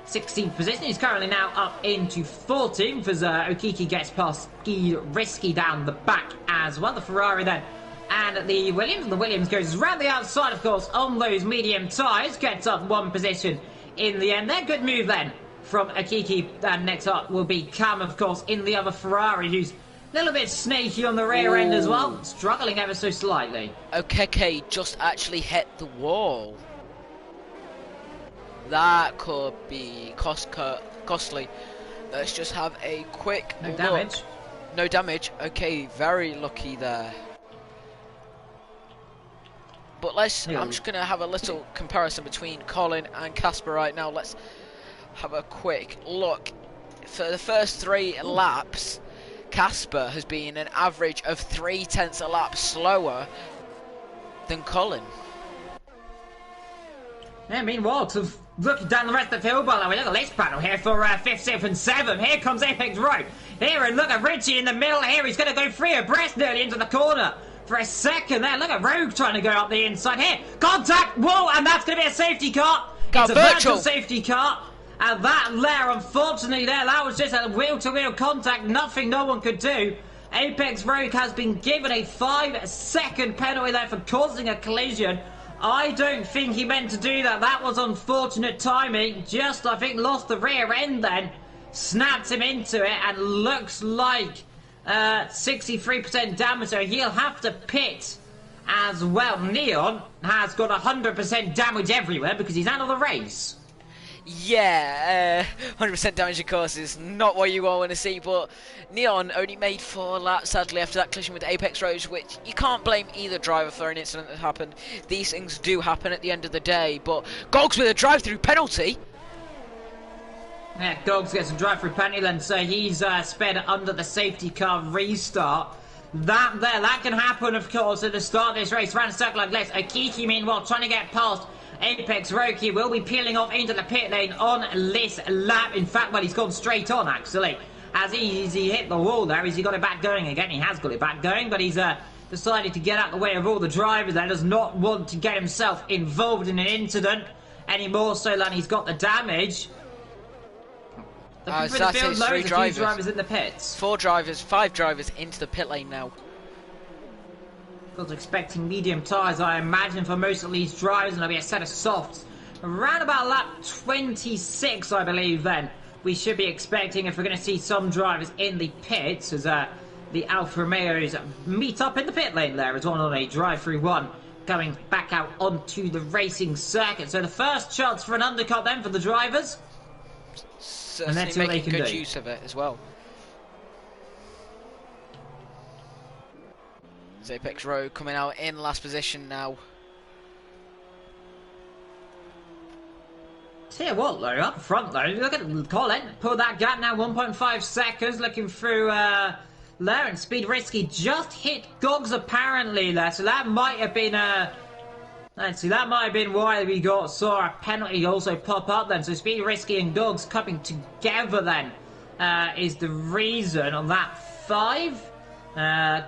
Speaker 1: 16th position. He's currently now up into 14th as Okiki gets past Risky down the back as well. The Ferrari then and the Williams. The Williams goes around the outside, of course, on those medium tyres. Gets up one position in the end there. Good move then from Okiki. And next up will be Cam, of course, in the other Ferrari, who's a little bit snaky on the rear end as well. Struggling ever so slightly.
Speaker 2: Okeke just actually hit the wall. That could be costly. Let's just have a quick
Speaker 1: No
Speaker 2: look.
Speaker 1: damage.
Speaker 2: No damage. Okay, very lucky there. But I'm just going to have a little comparison between Colin and Casper right now. Let's have a quick look. For the first 3 laps, Casper has been an average of 0.3 a lap slower than Colin.
Speaker 1: Yeah, meanwhile, looking down the rest of the field, by the way, look at this panel here for 5th, 6th and 7th. Here comes Apex Rogue. Here, and look at Richie in the middle here. He's going to go free abreast nearly into the corner for a second there. Look at Rogue trying to go up the inside here. Contact! Whoa! And that's going to be a safety car. It's a virtual safety car. And that there, unfortunately, that was just a wheel-to-wheel contact. Nothing no one could do. Apex Rogue has been given a 5-second penalty there for causing a collision. I don't think he meant to do that. That was unfortunate timing. Just, I think, lost the rear end then. Snapped him into it and looks like 63% damage. So he'll have to pit as well. Neon has got 100% damage everywhere because he's out of the race.
Speaker 2: Yeah, 100% damage, of course, is not what you all want to see, but Neon only made 4 laps, sadly, after that collision with Apex Rogue, which you can't blame either driver for an incident that happened. These things do happen at the end of the day, but Gogs with a drive-through penalty.
Speaker 1: Yeah, Gogs gets a drive-through penalty, then, so he's sped under the safety car restart. That can happen, of course, at the start of this race. Ran a circle like this. Okiki, meanwhile, trying to get past Apex Rogue. He will be peeling off into the pit lane on this lap. In fact, well, he's gone straight on, actually. As he hit the wall there, has he got it back going again? He has got it back going, but he's decided to get out of the way of all the drivers there. Does not want to get himself involved in an incident any more so than he's got the damage.
Speaker 2: So that's his 3 drivers.
Speaker 1: Drivers in the pits.
Speaker 2: 4 drivers, 5 drivers into the pit lane now.
Speaker 1: I was expecting medium tyres, I imagine, for most of these drivers, and there'll be a set of softs. Around about lap 26, I believe, then, we should be expecting if we're going to see some drivers in the pits, as the Alfa Romeos meet up in the pit lane there as well on a drive-through one, going back out onto the racing circuit. So the first chance for an undercut then for the drivers.
Speaker 2: And that's making good use of it as well. Apex Row coming out in last position now.
Speaker 1: Tell you what though, up front though, look at Colin, pull that gap now, 1.5 seconds, looking through there, and Speed Risky just hit Gogs apparently there, so that might have been let's see, that might have been why we saw a penalty also pop up then. So Speed Risky and Gogs coming together then is the reason on that 5.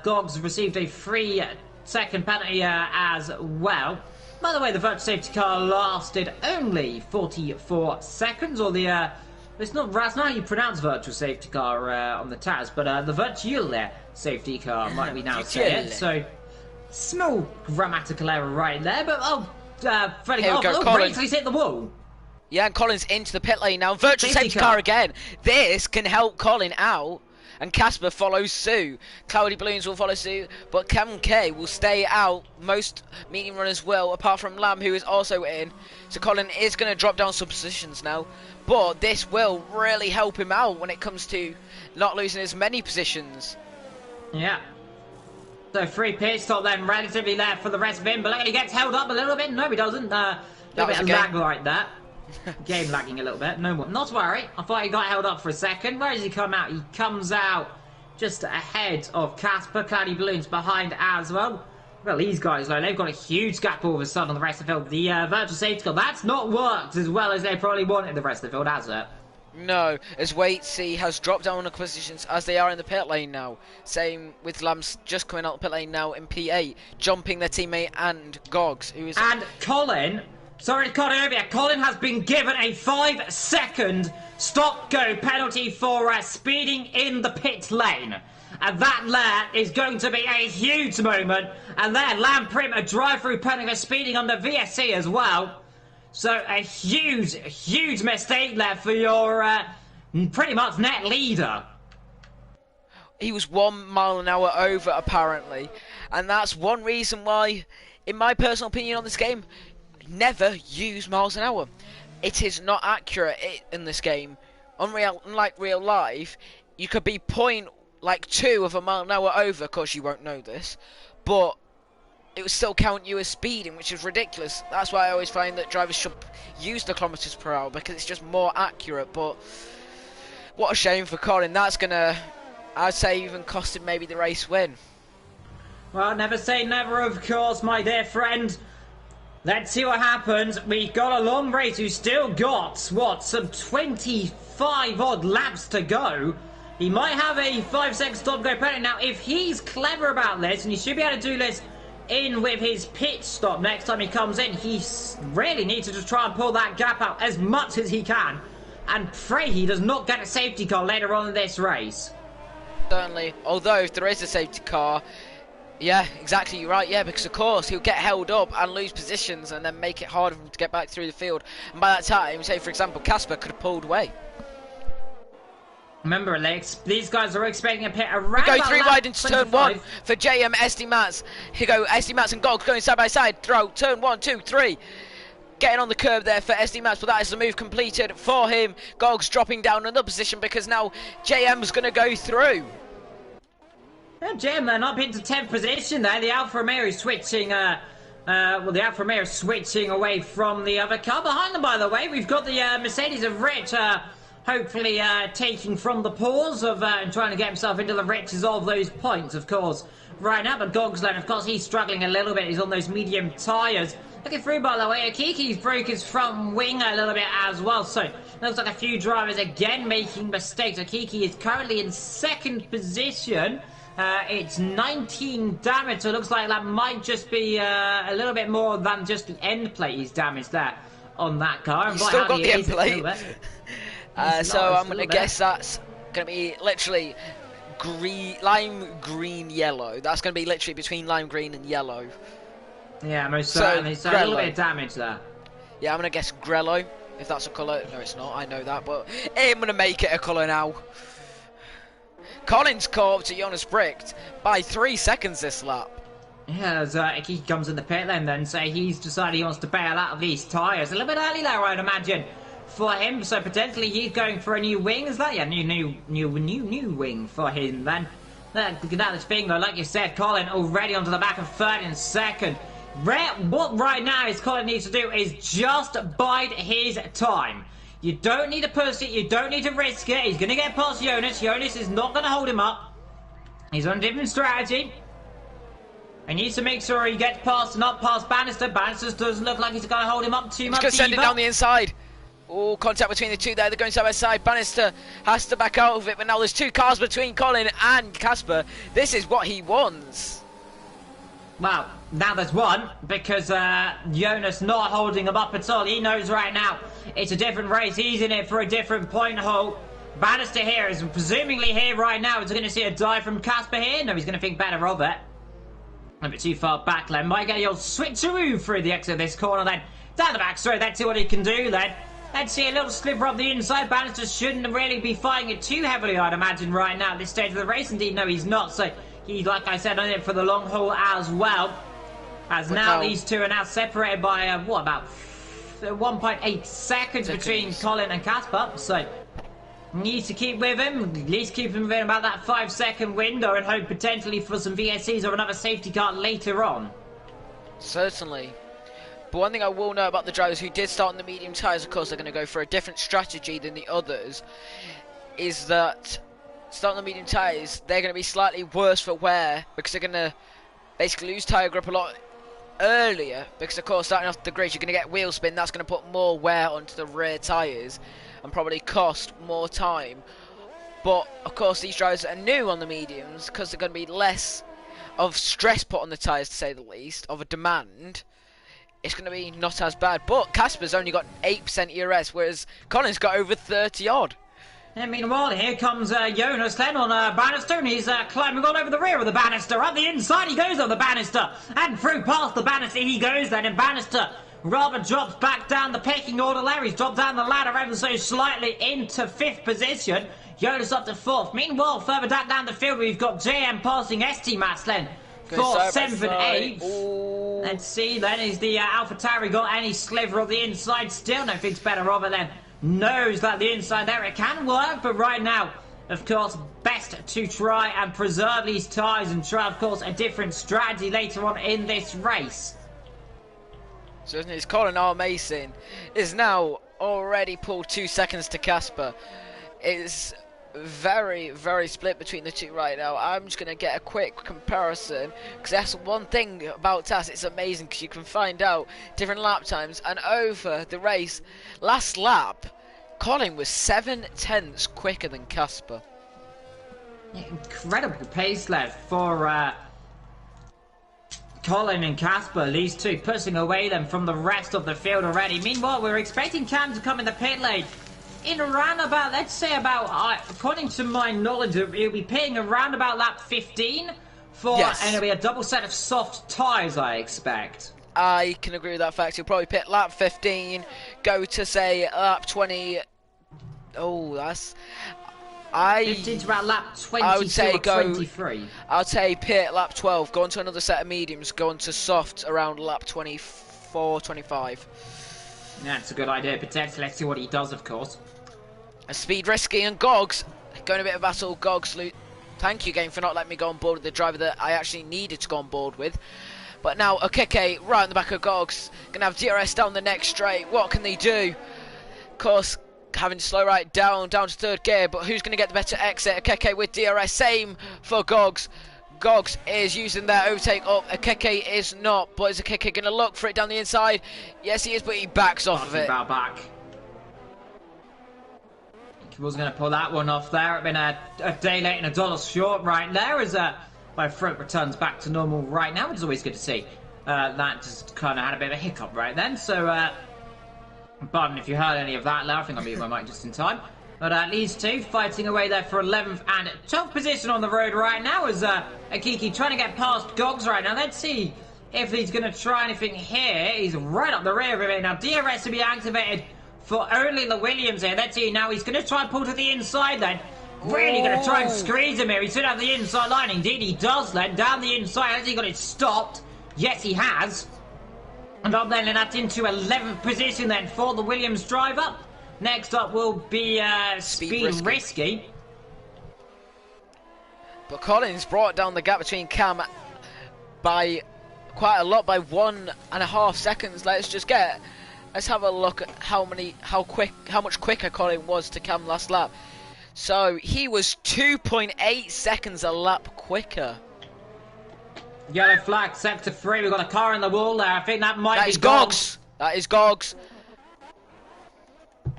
Speaker 1: Gogs received a 3-second penalty as well. By the way, the virtual safety car lasted only 44 seconds, or the that's not how you pronounce virtual safety car on the Taz, but the virtual safety car might be now say it. So small grammatical error right there, but Freddie, Collins hit the wall.
Speaker 2: Yeah, and Colin's into the pit lane now. Virtual safety car again. This can help Colin out, and Casper follows suit. Cloudy Balloons will follow suit, but Cam K will stay out. Most medium runners will, apart from Lamb, who is also in. So Colin is going to drop down some positions now, but this will really help him out when it comes to not losing as many positions.
Speaker 1: Yeah. So 3 pit stop then, relatively left for the rest of him, but he gets held up a little bit. No, he doesn't. A little bit of lag like that. Game lagging a little bit. No more. Not to worry. I thought he got held up for a second. Where does he come out? He comes out just ahead of Casper. Cloudy Balloons behind as well. Well, these guys, though, they've got a huge gap all of a sudden on the rest of the field. The virtual safety car, that's not worked as well as they probably wanted the rest of the field, has it?
Speaker 2: No, as Wait C has dropped down on the positions as they are in the pit lane now. Same with Lambs just coming out the pit lane now in P8, jumping their teammate and Gogs, who is...
Speaker 1: And Colin... Sorry to cut over here. Colin has been given a 5-second stop-go penalty for speeding in the pit lane. And that there is going to be a huge moment. And there, Lamb Prim, a drive-through penalty for speeding under VSC as well. So a huge mistake there for your pretty much net leader.
Speaker 2: He was 1 mile an hour over, apparently. And that's one reason why, in my personal opinion on this game, never use miles an hour. It is not accurate in this game. Unlike real life, you could be 0.2 of a mile an hour over, of course you won't know this, but it would still count you as speeding, which is ridiculous. That's why I always find that drivers should use the kilometers per hour, because it's just more accurate. But what a shame for Colin. That's gonna, I'd say, even cost him maybe the race win.
Speaker 1: Well, never say never, of course, my dear friend. Let's see what happens. We've got a long race. We've still got, some 25 odd laps to go. He might have a 5-second stop-go penalty. Now, if he's clever about this, and he should be able to do this in with his pit stop next time he comes in, he really needs to just try and pull that gap out as much as he can. And pray he does not get a safety car later on in this race.
Speaker 2: Certainly. Although, if there is a safety car... Yeah, exactly, you're right, yeah, because of course he'll get held up and lose positions and then make it harder for him to get back through the field. And by that time, say for example, Casper could have pulled away.
Speaker 1: Remember, Alex, these guys are expecting a pit around
Speaker 2: go 3 wide into turn 1 for JM, SD Mats. Here go SD Mats and Gogs going side by side. Throw, turn 1, 2, 3. Getting on the curb there for SD Mats, but that is the move completed for him. Gogs dropping down another position because now JM's going to go through.
Speaker 1: Jim, up into 10th position there. The Alfa Romeo is switching, the Alfa Romeo is switching away from the other car. Behind them, by the way, we've got the Mercedes of Rich, hopefully taking from the paws of and trying to get himself into the riches of those points, of course. Right now, but Gogsland, of course, he's struggling a little bit. He's on those medium tyres. Looking through, by the way, Akiki's broke his front wing a little bit as well. So, looks like a few drivers again making mistakes. Akiki is currently in 2nd position. It's 19 damage, so it looks like that might just be a little bit more than just the end plate he's damaged there on that car.
Speaker 2: He's still got the end plate. So I'm going to guess that's going to be literally lime green yellow. That's going to be literally between lime green and yellow.
Speaker 1: Yeah, most certainly. So a little bit of damage there.
Speaker 2: Yeah, I'm going to guess grello, if that's a colour. No, it's not. I know that, but I'm going to make it a colour now. Collins caught up to Jonas Bricht by 3 seconds this lap.
Speaker 1: Yeah, as he comes in the pit lane then, so he's decided he wants to bail out of these tyres. A little bit early there, I'd imagine, for him. So potentially he's going for a new wing, is that? Yeah, new wing for him then. That's thing though, like you said, Colin already onto the back of third and second. What right now is Colin needs to do is just bide his time. You don't need to push it, you don't need to risk it. He's going to get past Jonas. Jonas is not going to hold him up. He's on a different strategy. He needs to make sure he gets past, not past Bannister. Bannister doesn't look like he's going to hold him up too much.
Speaker 2: He's going to send it down the inside. Oh, contact between the two there. They're going side by side. Bannister has to back out of it, but now there's two cars between Colin and Casper. This is what he wants.
Speaker 1: Well, now there's one, because Jonas not holding him up at all. He knows right now it's a different race. He's in it for a different point hole. Bannister here is presumably here right now. Is going to see a dive from Casper here? No, he's going to think better of it. A bit too far back then. Might get your switcheroo through the exit of this corner then. Down the back straight. Let's see what he can do then. Let's see a little sliver up the inside. Bannister shouldn't really be fighting it too heavily, I'd imagine, right now at this stage of the race. Indeed, no, he's not. So he, like I said, on it for the long haul as well. As now these two are now separated by, what, about 1.8 seconds between Colin and Casper. So needs to keep with him, at least keep him within about that 5-second window and hope potentially for some VSCs or another safety car later on.
Speaker 2: Certainly. But one thing I will know about the drivers who did start on the medium tyres, of course they're going to go for a different strategy than the others, is that starting on the medium tyres, they're going to be slightly worse for wear because they're going to basically lose tyre grip a lot earlier because, of course, starting off the grid, you're going to get wheel spin. That's going to put more wear onto the rear tyres and probably cost more time. But of course these drivers are new on the mediums because they're going to be less of stress put on the tyres, to say the least, of a demand. It's going to be not as bad. But Casper's only got 8% ERS, whereas Colin's got over 30 odd.
Speaker 1: And meanwhile, here comes Jonas then on Bannister, and he's climbing all over the rear of the Bannister. Up the inside he goes on the Bannister, and through past the Bannister he goes then, and Bannister rather drops back down the pecking order there. He's dropped down the ladder ever so slightly into 5th position. Jonas up to 4th. Meanwhile, further down the field, we've got JM passing ST Maslen. 4th, 7th and 8th. Let's see then, is the AlphaTauri got any sliver of the inside? Still no thinks better of it then. Knows that the inside there, it can work, but right now, of course, best to try and preserve these tyres and try, of course, a different strategy later on in this race.
Speaker 2: Certainly, it's Colin R. Mason is now already pulled 2 seconds to Casper. It's very, very split between the two right now. I'm just going to get a quick comparison because that's one thing about TAS. It's amazing because you can find out different lap times, and over the race, last lap, Colin was 7/10 quicker than Casper.
Speaker 1: Incredible pace left for Colin and Casper, these two pushing away them from the rest of the field already. Meanwhile, we're expecting Cam to come in the pit lane in around about, let's say about, according to my knowledge, he'll be pitting around about lap 15 for,
Speaker 2: yes.
Speaker 1: And it'll be a double set of soft tyres, I expect.
Speaker 2: I can agree with that fact. He'll probably pit lap 15, go to say lap 20. Oh, that's...
Speaker 1: 15 to about lap 22
Speaker 2: I would say
Speaker 1: or
Speaker 2: go,
Speaker 1: 23.
Speaker 2: I'd say pit lap 12, go on to another set of mediums, go on to soft around lap 24, 25.
Speaker 1: Yeah, that's a good idea, potentially. Let's see what he does, of course.
Speaker 2: A speed risky, and Gogs going a bit of battle. Gogs, thank you game for not letting me go on board with the driver that I actually needed to go on board with. But now Okeke right in the back of Gogs, gonna have DRS down the next straight. What can they do? Of course, having to slow right down to 3rd gear, but who's gonna get the better exit? Okeke with DRS, same for Gogs. Gogs is using their overtake up. Okeke is not, but is Okeke going to look for it down the inside? Yes, he is, but he backs off of it.
Speaker 1: Back. Was going to pull that one off there. It's been a day late and $1 short right there as my front returns back to normal right now, which is always good to see. That just kind of had a bit of a hiccup right then, so pardon if you heard any of that there. I think I muted my mic just in time. But these two fighting away there for 11th and 12th position on the road right now as Akiki trying to get past Gogs right now. Let's see if he's going to try anything here. He's right up the rear of it. Now DRS to be activated for only the Williams here. Let's see, now he's going to try and pull to the inside then. Really going to try and squeeze him here. He should have the inside line. Indeed he does then. Down the inside. Has he got it stopped? Yes, he has. And up then, and that's into 11th position then for the Williams driver. Next up will be Speed Risky.
Speaker 2: But Collins brought down the gap between Cam by quite a lot, by 1.5 seconds. Let's have a look at how much quicker Colin was to Cam last lap. So he was 2.8 seconds a lap quicker.
Speaker 1: Yellow flag, sector 3. We've got a car in the wall there. I think that might be
Speaker 2: Gogs. That is Gogs.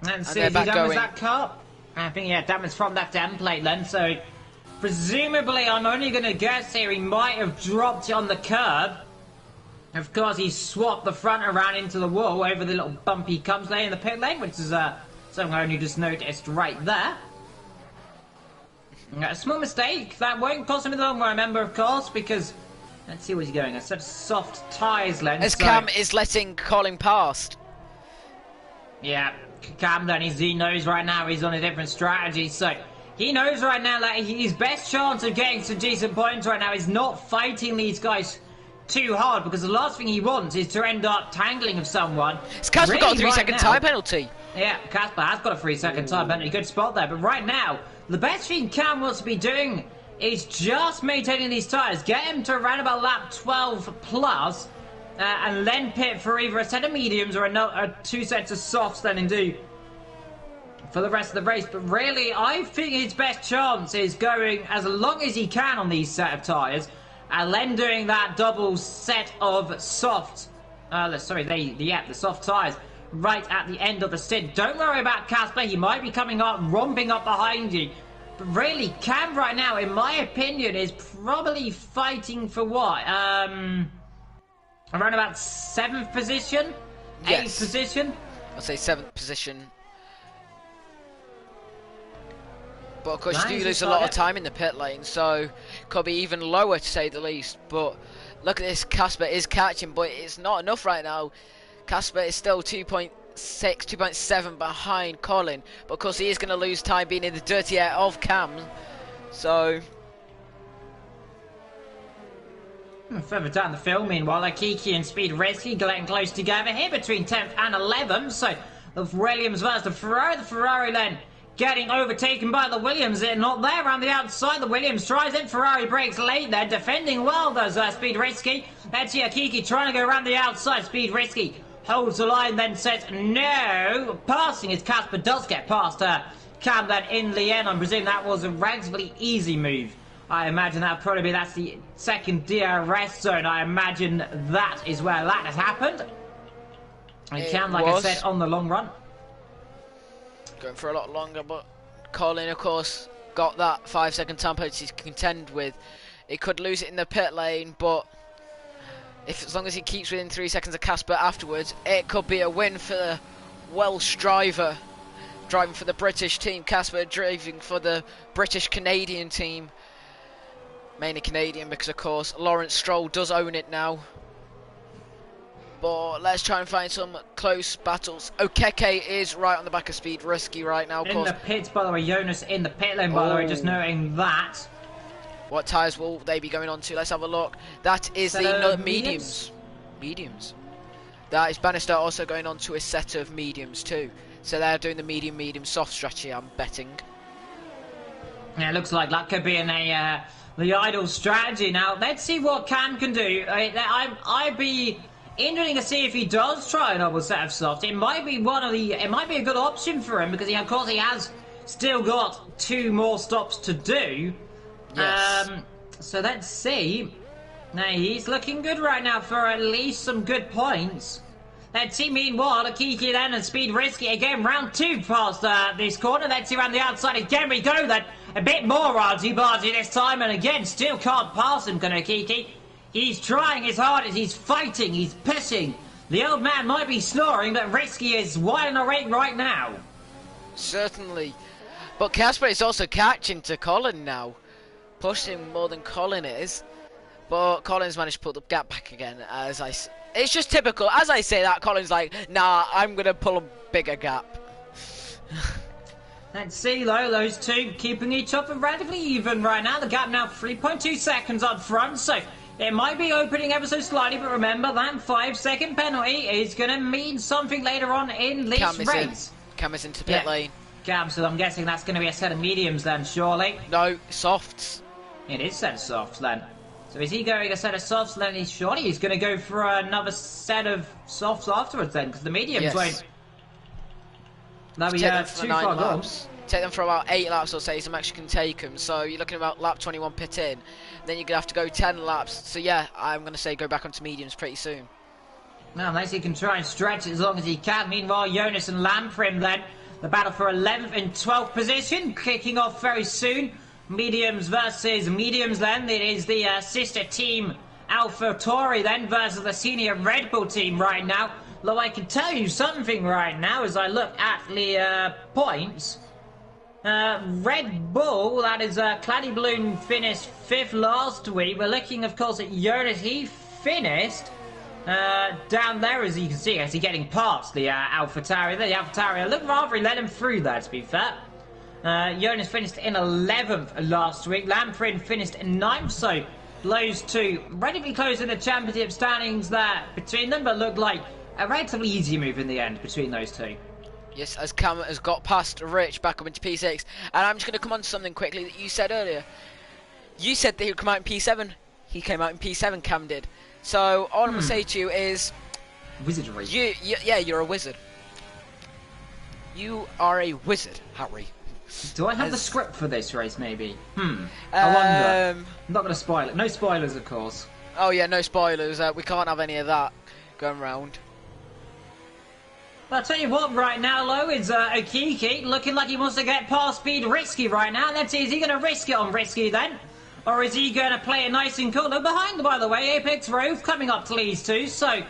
Speaker 1: Let's see, is he done with that car? I think, yeah, damage from that template then. So presumably, I'm only going to guess here, he might have dropped it on the curb. Of course, he swapped the front around into the wall over the little bumpy comes there in the pit lane, which is something I only just noticed right there. A small mistake. That won't cost him in the long run, remember, of course, because let's see where he's going. Such soft tyres, Len.
Speaker 2: As Cam is letting Colin past.
Speaker 1: Yeah, Cam then he knows right now he's on a different strategy, so he knows right now that his best chance of getting some decent points right now is not fighting these guys too hard, because the last thing he wants is to end up tangling with someone.
Speaker 2: Casper really got a 3-second time penalty.
Speaker 1: Yeah, Casper has got a 3-second time penalty. Good spot there. But right now, the best thing Cam wants to be doing is just maintaining these tyres. Get him to around about lap 12 plus, and then pit for either a set of mediums or two sets of softs then and do for the rest of the race. But really, I think his best chance is going as long as he can on these set of tyres, and then doing that double set of soft, the soft tyres right at the end of the stint. Don't worry about Casper, he might be coming up, romping up behind you. But really, Cam right now, in my opinion, is probably fighting for what? Around about 7th position?
Speaker 2: Yes.
Speaker 1: 8th position?
Speaker 2: I'd say 7th position. But of course you do lose a lot of time in the pit lane, so could be even lower to say the least. But look at this, Casper is catching, but it's not enough right now. Casper is still 2.6, 2.7 behind Colin, but of course he is going to lose time being in the dirty air of Cam. So
Speaker 1: further down the field, meanwhile, Akiki and Speed Risky getting close together here between 10th and 11th. So the Williams versus the Ferrari then getting overtaken by the Williams. They're not there around the outside. The Williams tries it. Ferrari breaks late there. Defending well, does Speed Risky. Let's see Akiki trying to go around the outside. Speed Risky holds the line, then says no. Passing as Casper does get past Cam then in the end. I presume that was a relatively easy move. I imagine that's the second DRS zone. I imagine that is where that has happened. And Cam, like I said, on the long run.
Speaker 2: Going for a lot longer, but Colin, of course, got that 5-second time penalty to contend with. He could lose it in the pit lane, but as long as he keeps within 3 seconds of Casper afterwards, it could be a win for the Welsh driver driving for the British team. Casper driving for the British-Canadian team. Mainly Canadian because, of course, Lawrence Stroll does own it now. But let's try and find some close battles. Okeke is right on the back of Speed Risky right now. Of course.
Speaker 1: In the pits, by the way. Jonas in the pit lane, by the way. Just noting that.
Speaker 2: What tyres will they be going on to? Let's have a look. That is the mediums. Mediums. That is Bannister also going on to a set of mediums too. So they're doing the medium soft strategy, I'm betting.
Speaker 1: Yeah, it looks like that could be in the idle strategy. Now, let's see what Cam can do. I'd be interesting to see if he does try a double set of soft. It might be it might be a good option for him because of course he has still got 2 more stops to do.
Speaker 2: Yes.
Speaker 1: So let's see. Now he's looking good right now for at least some good points. Let's see, meanwhile, Kiki then and Speed Risky again, round 2 past this corner. Let's see around the outside again we go then. A bit more argy-bargy this time, and again, still can't pass him, Kiki. He's trying his hardest, he's fighting, he's pushing. The old man might be snoring, but Risky is wide on the ring right now.
Speaker 2: Certainly. But Casper is also catching to Colin now. Pushing more than Colin is. But Colin's managed to put the gap back again, it's just typical. As I say that, Colin's like, nah, I'm going to pull a bigger gap.
Speaker 1: Let's see, though, those two keeping each other relatively even right now. The gap now 3.2 seconds up front, so it might be opening ever so slightly, but remember that 5-second penalty is going to mean something later on in this race.
Speaker 2: Cam is into pit lane.
Speaker 1: Cam, so I'm guessing that's going to be a set of mediums then, surely?
Speaker 2: No, softs.
Speaker 1: It is set of softs then. So is he going a set of softs, then he's surely he's going to go for another set of softs afterwards then, because the mediums won't... That'll be too far gone.
Speaker 2: Take them for about 8 laps or say, some extra can take them. So you're looking about lap 21 pit in. Then you're going to have to go 10 laps. So yeah, I'm going to say go back onto mediums pretty soon.
Speaker 1: Now, unless he can try and stretch it as long as he can. Meanwhile, Jonas and Lamprim then, the battle for 11th and 12th position, kicking off very soon. Mediums versus mediums then. It is the sister team AlphaTauri then versus the senior Red Bull team right now. Though I can tell you something right now as I look at the points. Red Bull, that is Claddy Balloon, finished 5th last week. We're looking, of course, at Jonas. He finished down there, as you can see, as he's getting past the AlphaTauri. The AlphaTauri looked rather, he let him through there, to be fair. Jonas finished in 11th last week. Lamprin finished in 9th, so those two relatively close in the championship standings there between them, but looked like a relatively easy move in the end between those two.
Speaker 2: Yes, as Cam has got past Rich back up into P6, and I'm just going to come on to something quickly that you said earlier. You said that he would come out in P7. He came out in P7, Cam did. So all I'm going to say to you is...
Speaker 1: Wizardry.
Speaker 2: Yeah, you're a wizard. You are a wizard, Harry.
Speaker 1: Do I have the script for this race, maybe? I wonder. I'm not going to spoil it. No spoilers, of course.
Speaker 2: Oh yeah, no spoilers. We can't have any of that going round.
Speaker 1: I'll tell you what, right now, Lo, is Akiki looking like he wants to get past Speed Risky right now. Let's see, is he going to risk it on Risky then? Or is he going to play it nice and cool? Look behind, by the way, Apex Rove coming up to these two, so...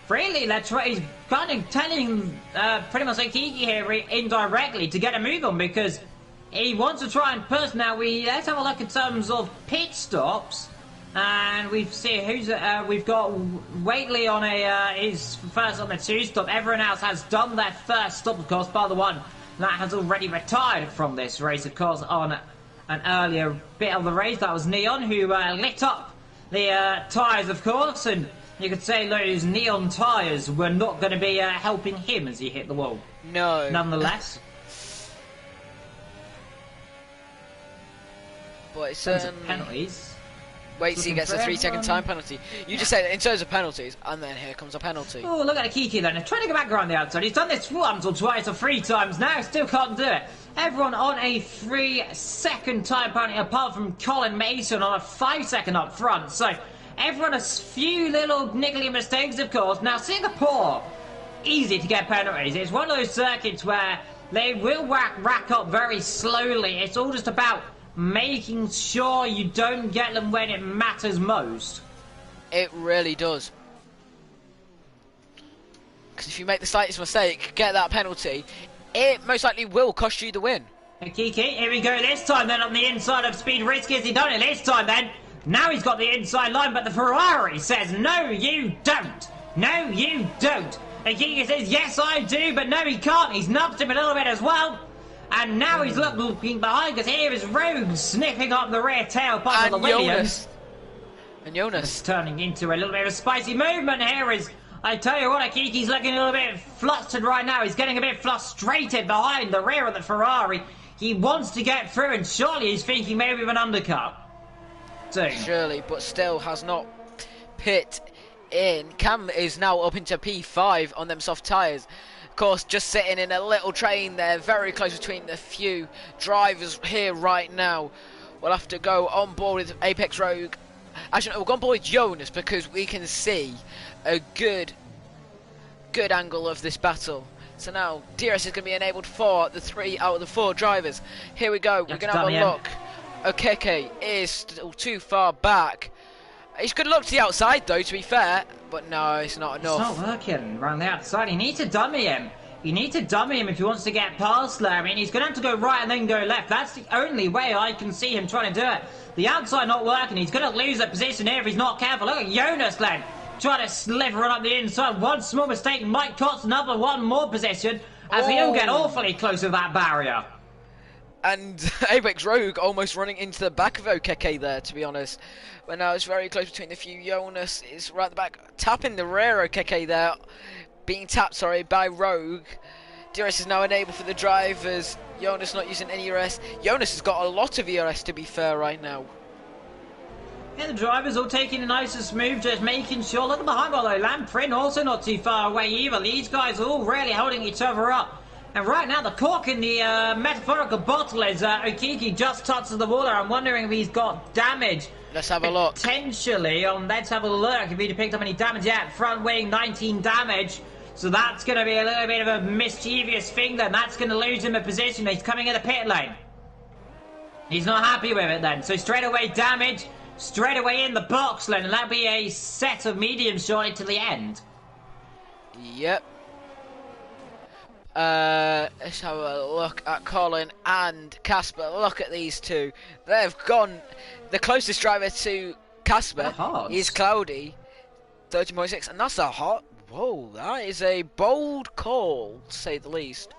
Speaker 1: Really, he's kind of telling pretty much Akiki here indirectly to get a move on because he wants to try and push. Now, let's have a look in terms of pit stops. And we've seen we've got Waitley on his first on the 2 stop. Everyone else has done their first stop, of course, by the one that has already retired from this race, of course, on an earlier bit of the race. That was Neon, who lit up the tyres, of course, and you could say those neon tyres were not going to be helping him as he hit the wall.
Speaker 2: No.
Speaker 1: Nonetheless.
Speaker 2: But it's
Speaker 1: penalties.
Speaker 2: Wait till he gets a 3-second time penalty. You just said in terms of penalties, and then here comes a penalty.
Speaker 1: Oh, look at Akiki then. He's trying to go back around the outside. He's done this once or twice or 3 times now. Still can't do it. Everyone on a 3-second time penalty, apart from Colin Mason on a 5-second up front. So everyone a few little niggly mistakes, of course. Now, Singapore, easy to get penalties. It's one of those circuits where they will rack up very slowly. It's all just about making sure you don't get them when it matters most.
Speaker 2: It really does. Because if you make the slightest mistake, get that penalty, it most likely will cost you the win.
Speaker 1: Kiki, here we go this time then on the inside of Speed Risky. Has he done it this time then? Now he's got the inside line, but the Ferrari says, no, you don't. No, you don't. Akiki says, yes, I do, but no, he can't. He's nubbed him a little bit as well. And now he's looking behind, because here is Rogue sniffing up the rear tailpipe of the Williams.
Speaker 2: And Jonas.
Speaker 1: It's turning into a little bit of a spicy movement here. I tell you what, Akiki's looking a little bit flustered right now. He's getting a bit frustrated behind the rear of the Ferrari. He wants to get through, and surely he's thinking maybe of an undercut. Soon.
Speaker 2: Surely, but still has not pit in. Cam is now up into P5 on them soft tyres. Of course, just sitting in a little train there, very close between the few drivers here right now. We'll have to go on board with Apex Rogue. Actually, no, we'll go on board with Jonas because we can see a good good angle of this battle. So now DRS is going to be enabled for the 3 out of the 4 drivers. Here we go. We're going to have a look. Okeke is still too far back. He's good luck to the outside though, to be fair. But no, it's not enough.
Speaker 1: It's not working around the outside. You need to dummy him. You need to dummy him if he wants to get past there. I mean, he's going to have to go right and then go left. That's the only way I can see him trying to do it. The outside not working. He's going to lose that position here if he's not careful. Look at Jonas then. Trying to sliver on up the inside. One small mistake might cost another one more position as they all get awfully close to that barrier.
Speaker 2: And Apex Rogue almost running into the back of Okeke there, to be honest. But now it's very close between the few. Jonas is right at the back, tapping the rear Okeke there. Being tapped, sorry, by Rogue. DRS is now enabled for the drivers. Jonas not using any ERS. Jonas has got a lot of ERS, to be fair, right now.
Speaker 1: Yeah, the drivers all taking a nice and smooth, just making sure. Look at behind, although Lamprin also not too far away either. These guys are all really holding each other up. And right now, the cork in the metaphorical bottle is Okeke just touches the water. I'm wondering if he's got damage.
Speaker 2: Let's have a look.
Speaker 1: Potentially on. Let's have a look. If he'd picked up any damage yet, front wing 19 damage. So that's going to be a little bit of a mischievous thing then. That's going to lose him a position. He's coming in the pit lane. He's not happy with it then. So straight away damage. Straight away in the box lane, and that'll be a set of mediums shortly to the end.
Speaker 2: Yep. Let's have a look at Colin and Casper. Look at these two. They've gone. The closest driver to Casper is Cloudy, 13.6, and that's a hot. Whoa, that is a bold call, to say the least.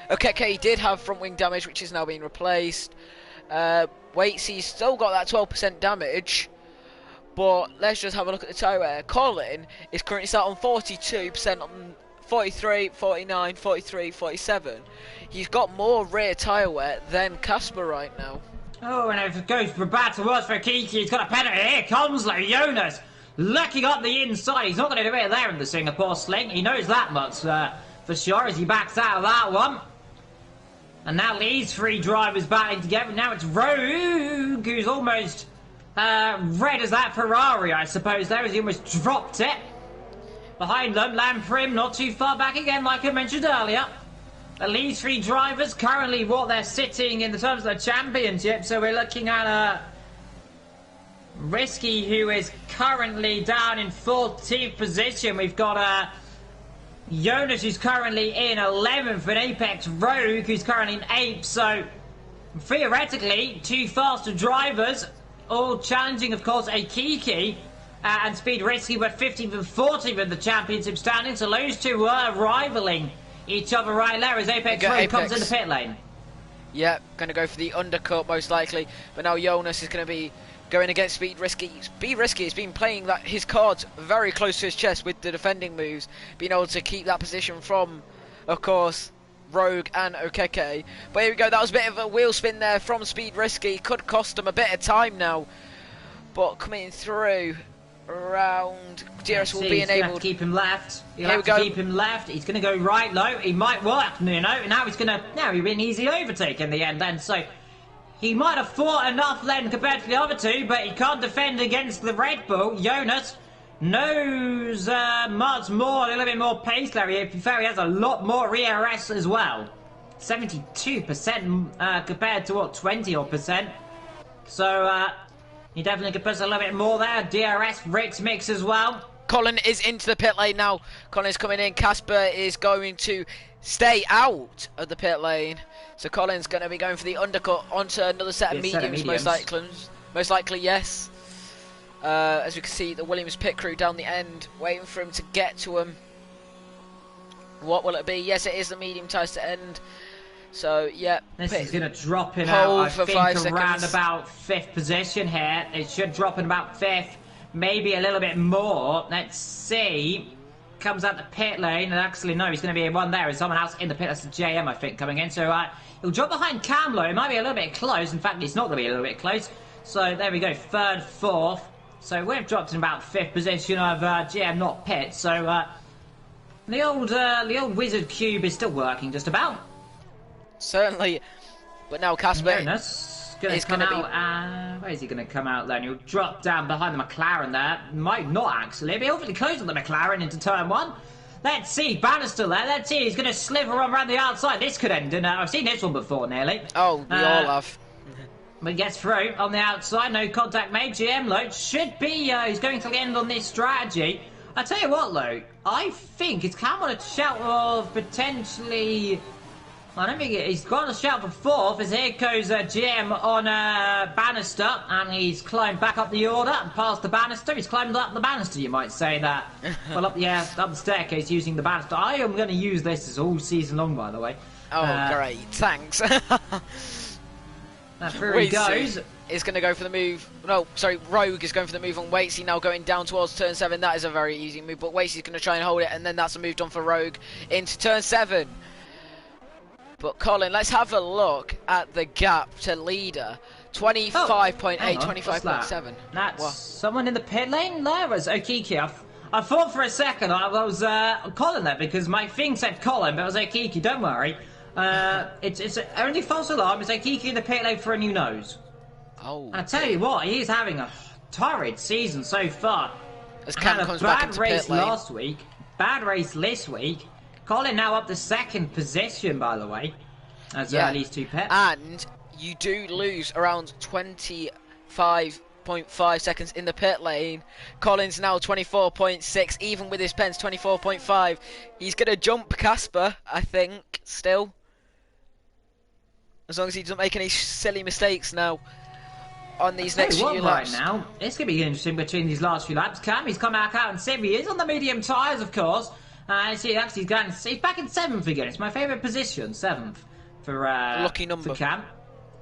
Speaker 2: Okay, he did have front wing damage, which is now being replaced. Wait, he's still got that 12% damage, but let's just have a look at the tyre wear. Colin is currently sat on 42%, on 43, 49, 43, 47. He's got more rear tyre wear than Casper right now. Oh, and if it goes for bad to worse for Kiki, he's got a penalty. Here comes Jonas, looking up the inside. He's not going to do it there in the Singapore sling. He knows that much for sure as he backs out of that one. And now these 3 drivers battling together. Now it's Rogue, who's almost red as that Ferrari, I suppose, there, as he almost dropped it. Behind them, Lamprim not too far back again, like I mentioned earlier. The lead 3 drivers, currently what they're sitting in the terms of the championship. So we're looking at Risky, who is currently down in 14th position. We've got Jonas, who's currently in 11th, and Apex Rogue, who's currently in 8th. So, theoretically, 2 faster drivers, all challenging, of course, Okeke and Speed Risky, but 15th and 14th in the championship standing. So those 2 are rivaling each other right there as Apex Rogue comes in the pit lane. Yep, going to go for the undercut most likely, but now Jonas is going to be going against Speed Risky. Speed Risky has been playing his cards very close to his chest with the defending moves, being able to keep that position from, of course, Rogue and Okeke. But here we go, that was a bit of a wheel spin there from Speed Risky. Could cost him a bit of time now. But coming through around, DRS will be enabled. Have to keep him left. He'll have to keep him left. He's going to go right low. He might work, you know. Now he's going to, now he'll be an easy overtake in the end then. So he might have fought enough then compared to the other 2, but he can't defend against the Red Bull. Jonas knows much more, a little bit more pace there. To be fair, he has a lot more ERS as well. 72% compared to, what, 20 odd percent. So he definitely could put a little bit more there. DRS, Rick's mix as well. Colin is into the pit lane now. Colin's coming in. Casper is going to stay out of the pit lane. So Colin's going to be going for the undercut onto another set of mediums, most likely, yes. As we can see, the Williams pit crew down the end, waiting for him to get to him. What will it be? Yes, it is the medium tyres to end. So, yeah. This is going to drop in out, I think, around about 5th position here. It should drop in about 5th, maybe a little bit more. Let's see. Comes out the pit lane, and actually, no, he's going to be in one there. There's someone else in the pit. That's the JM, I think, coming in. So, he'll drop behind Camlo. It might be a little bit close. In fact, it's not going to be a little bit close. So, there we go. 3rd, 4th. So, we've dropped in about 5th position of GM, not pit. So, the old wizard cube is still working just about. Certainly. But now Casper is going to come out. Where is he going to come out then? He'll drop down behind the McLaren there. Might not actually. It'll be awfully close on the McLaren into turn 1.
Speaker 1: Let's see, Bannister there. Let's see, he's going to sliver around the outside. This could end in... I've seen this one before, nearly.
Speaker 2: Oh, we all have.
Speaker 1: But gets through on the outside. No contact made. GM, Loach, should be... he's going to end on this strategy. I tell you what, Loach, I think it's come on a shout of potentially... I don't think he's got a shout for fourth, as here goes GM on Bannister, and he's climbed back up the order and past the banister. He's climbed up the banister, you might say that. Well, up the staircase using the banister. I am going to use this all season long, by the way.
Speaker 2: Oh, great, thanks.
Speaker 1: Through he goes.
Speaker 2: Is going to go for the move. No, sorry, Rogue is going for the move on Watesy, now going down towards turn 7. That is a very easy move, but Watesy's going to try and hold it, and then that's a move done for Rogue into turn 7. But Colin, let's have a look at the gap to leader. 25.8, 25.7.
Speaker 1: That's someone in the pit lane there. Was Okiki. I thought for a second I was Colin there because my thing said Colin, but it was Okiki. Don't worry. It's only false alarm. It's Okiki in the pit lane for a new nose.
Speaker 2: Oh.
Speaker 1: And I tell you what, he's having a torrid season so far.
Speaker 2: As Cam
Speaker 1: had
Speaker 2: comes
Speaker 1: a
Speaker 2: back
Speaker 1: bad
Speaker 2: into
Speaker 1: race
Speaker 2: pit lane.
Speaker 1: last week, bad race this week. Colin now up to second position, by the way, as these two pits.
Speaker 2: And you do lose around 25.5 seconds in the pit lane. Colin's now 24.6, even with his pens 24.5. He's going to jump Casper, I think, still. As long as he doesn't make any silly mistakes now on these next few laps.
Speaker 1: Right now, it's going to be interesting between these last few laps. Cam, he's come back out and see he is on the medium tyres, of course. See, actually, he's back in 7th again. It's my favourite position, 7th for
Speaker 2: lucky number
Speaker 1: for Cam.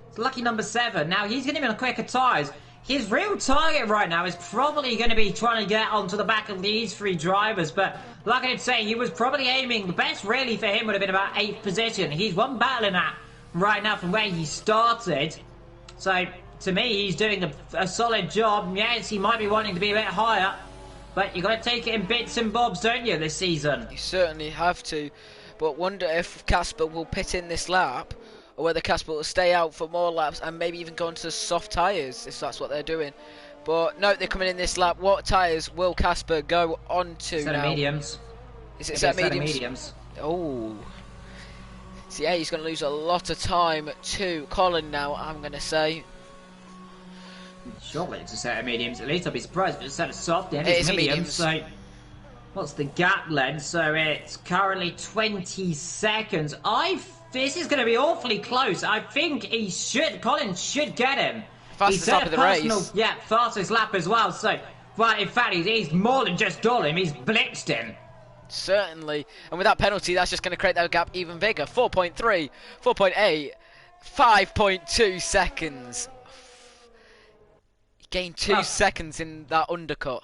Speaker 1: It's lucky number 7. Now he's going to be on quicker tyres. His real target right now is probably going to be trying to get onto the back of these 3 drivers. But like I'd say, he was probably aiming. The best really for him would have been about 8th position. He's one battling at right now from where he started. So to me, he's doing a solid job. Yes, he might be wanting to be a bit higher. But you've got to take it in bits and bobs, don't you, this season?
Speaker 2: You certainly have to. But wonder if Casper will pit in this lap, or whether Casper will stay out for more laps and maybe even go into soft tyres, if that's what they're doing. But no, they're coming in this lap. What tyres will Casper go on to
Speaker 1: now? Set of mediums.
Speaker 2: Is it set of mediums? Oh. So yeah, he's going to lose a lot of time to Colin now, I'm going to say.
Speaker 1: Surely it's a set of mediums. At least I'll be surprised if it's a set of soft. Yeah,
Speaker 2: it's
Speaker 1: mediums. So, what's the gap then? So it's currently 20 seconds. This is going to be awfully close. I think Colin should get him.
Speaker 2: Fastest lap of the race.
Speaker 1: Yeah, fastest lap as well. So, well, in fact, he's more than just done him. He's blitzed him.
Speaker 2: Certainly. And with that penalty, that's just going to create that gap even bigger. 4.3, 4.8, 5.2 seconds. Gained 2 seconds in that undercut.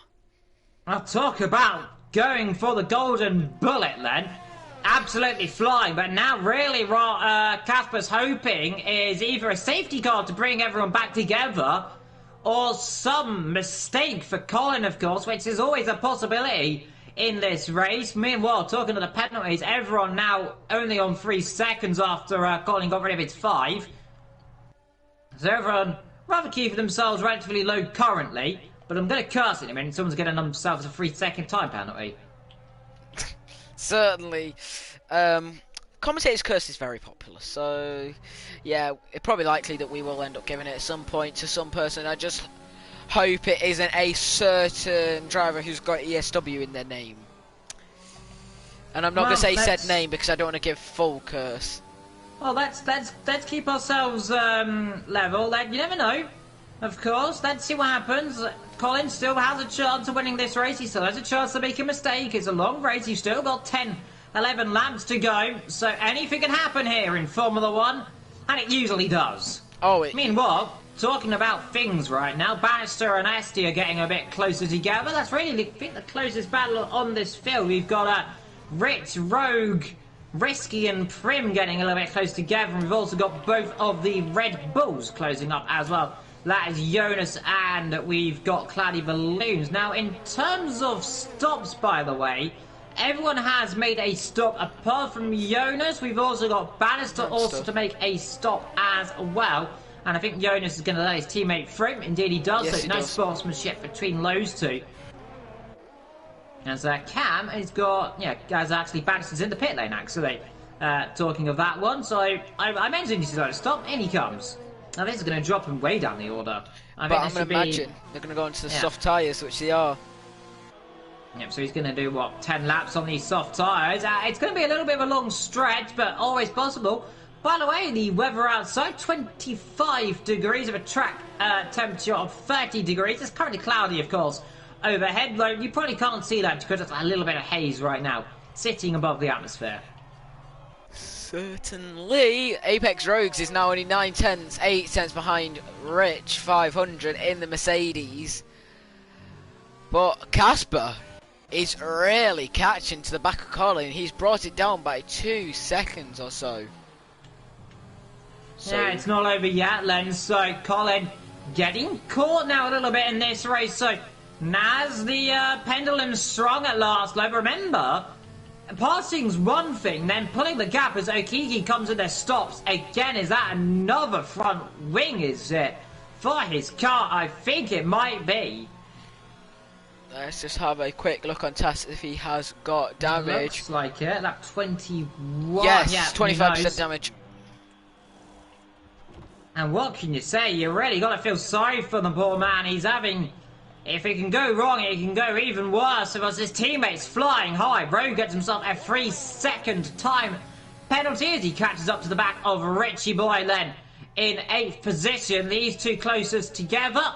Speaker 1: I'll talk about going for the golden bullet then. Absolutely flying, but now really what Casper's hoping is either a safety car to bring everyone back together or some mistake for Colin, of course, which is always a possibility in this race. Meanwhile, talking to the penalties, everyone now only on 3 seconds after Colin got rid of his 5. So everyone rather keeping themselves relatively low currently, but I'm going to curse it in a minute. Someone's getting themselves a 3-second time penalty.
Speaker 2: Certainly. Commentator's curse is very popular, so yeah, it's probably likely that we will end up giving it at some point to some person. I just hope it isn't a certain driver who's got ESW in their name. And I'm not going to say said name because I don't want to give full curse.
Speaker 1: Well, let's keep ourselves level. You never know, of course. Let's see what happens. Colin still has a chance of winning this race. He still has a chance to make a mistake. It's a long race. He's still got 10, 11 laps to go. So anything can happen here in Formula 1, and it usually does. Meanwhile, talking about things right now, Bannister and Asti are getting a bit closer together. That's really, I think, the closest battle on this field. We've got Rich, Rogue, Risky and Prim getting a little bit close together, and we've also got both of the Red Bulls closing up as well. That is Jonas, and we've got Cloudy Balloons. Now, in terms of stops, by the way, everyone has made a stop apart from Jonas. We've also got Bannister also to make a stop as well. And I think Jonas is going to let his teammate through. Indeed he does,
Speaker 2: yes,
Speaker 1: so no sportsmanship between those two. As Cam has actually Bannister's in the pit lane, actually. Talking of that one, so I mentioned he's going to stop, in he comes. Now this is going to drop him way down the order.
Speaker 2: I'm going to imagine they're going to go into the soft tyres, which they are.
Speaker 1: Yep, so he's going to do, what, 10 laps on these soft tyres. It's going to be a little bit of a long stretch, but always possible. By the way, the weather outside, 25 degrees of a track temperature of 30 degrees. It's currently cloudy, of course, overhead, though you probably can't see that because there's a little bit of haze right now, sitting above the atmosphere.
Speaker 2: Certainly. Apex Rogues is now only 9 tenths, 8 tenths behind Rich 500 in the Mercedes. But Casper is really catching to the back of Colin. He's brought it down by 2 seconds or so.
Speaker 1: Yeah, it's not over yet, Len. So Colin getting caught now a little bit in this race. So Naz, the pendulum strong at last. Like, remember, passing's one thing, then pulling the gap as Okiki comes in there, stops. Again, is that another front wing, is it? For his car, I think it might be.
Speaker 2: Let's just have a quick look on Tass if he has got damage.
Speaker 1: Looks like it. That 21.
Speaker 2: Yes,
Speaker 1: yeah,
Speaker 2: 25% damage.
Speaker 1: And what can you say? You really got to feel sorry for the poor man. He's having... If it can go wrong, it can go even worse because his teammate's flying high. Rogue gets himself a 3-second time penalty as he catches up to the back of Richie Boy then in 8th position. These two closest together.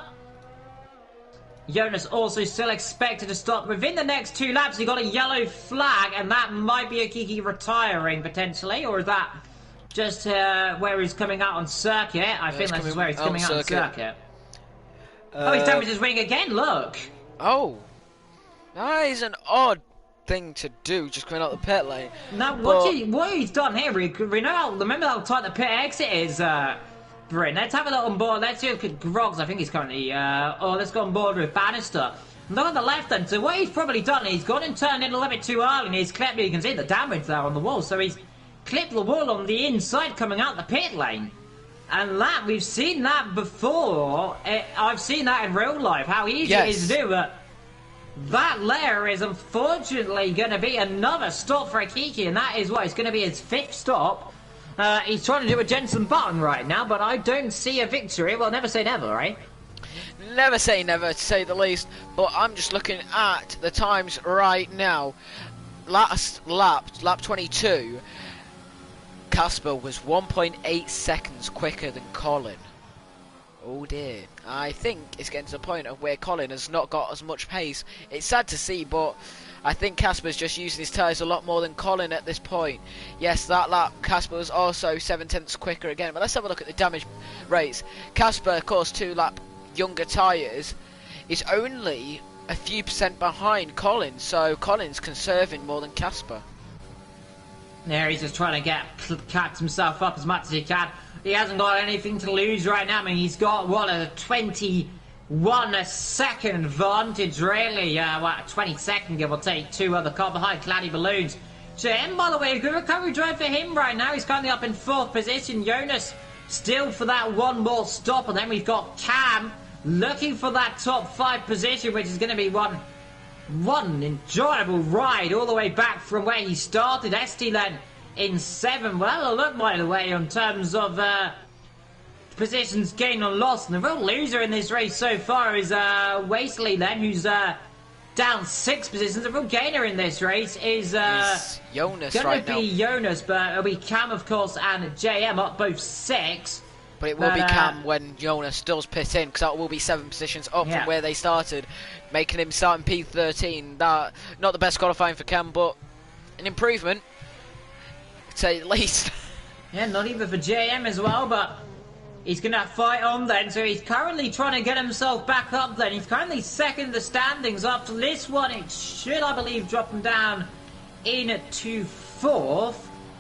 Speaker 1: Jonas also still expected to stop within the next 2 laps. He got a yellow flag, and that might be Okiki retiring potentially, or is that just where he's coming out on circuit? I think that's where he's coming out on circuit. Oh, he's damaged his wing again, look!
Speaker 2: Oh, that is an odd thing to do, just coming out the pit lane.
Speaker 1: Now, what he's done here, remember how tight the pit exit is, Bryn. Let's have a look on board. Let's look at Groggs. I think he's currently, let's go on board with Bannister. Look on the left then. So what he's probably done, he's gone and turned in a little bit too early, and he's clipped, you can see the damage there on the wall. So he's clipped the wall on the inside coming out the pit lane. And that, we've seen that before. I've seen that in real life, how easy it is to do, but that layer is unfortunately going to be another stop for Okiki, and that is what, it's going to be his 5th stop. He's trying to do a Jensen Button right now, but I don't see a victory. Well, never say never, right?
Speaker 2: Never say never, to say the least, but I'm just looking at the times right now. Last lap 22, Casper was 1.8 seconds quicker than Colin. Oh dear. I think it's getting to the point of where Colin has not got as much pace. It's sad to see, but I think Casper's just using his tyres a lot more than Colin at this point. Yes, that lap, Casper was also 7 tenths quicker again, but let's have a look at the damage rates. Casper, of course, 2 lap younger tyres, is only a few % behind Colin, so Colin's conserving more than Casper.
Speaker 1: There, he's just trying to catch himself up as much as he can. He hasn't got anything to lose right now. I mean, he's got, what, a 21-second advantage, really. What, a 20-second, give or take. 2 other car behind, Claddy Balloons. JM, by the way, a good recovery drive for him right now. He's currently up in 4th position. Jonas still for that one more stop. And then we've got Cam looking for that top 5 position, which is going to be one enjoyable ride all the way back from where he started. ST then in 7. Well, look, by the way, in terms of positions gained or lost, and the real loser in this race so far is Wasteley then, who's down 6 positions. The real gainer in this race is
Speaker 2: Jonas
Speaker 1: going to be Jonas, but it'll be Cam, of course, and JM up both 6.
Speaker 2: But it will be Cam when Jonas does pit in, because that will be 7 positions up from where they started, making him start in P13. That, not the best qualifying for Cam, but an improvement, to say the least.
Speaker 1: Yeah, not even for JM as well, but he's going to fight on then. So he's currently trying to get himself back up then. He's currently 2nd in the standings. After this one, it should, I believe, drop him down into 4th,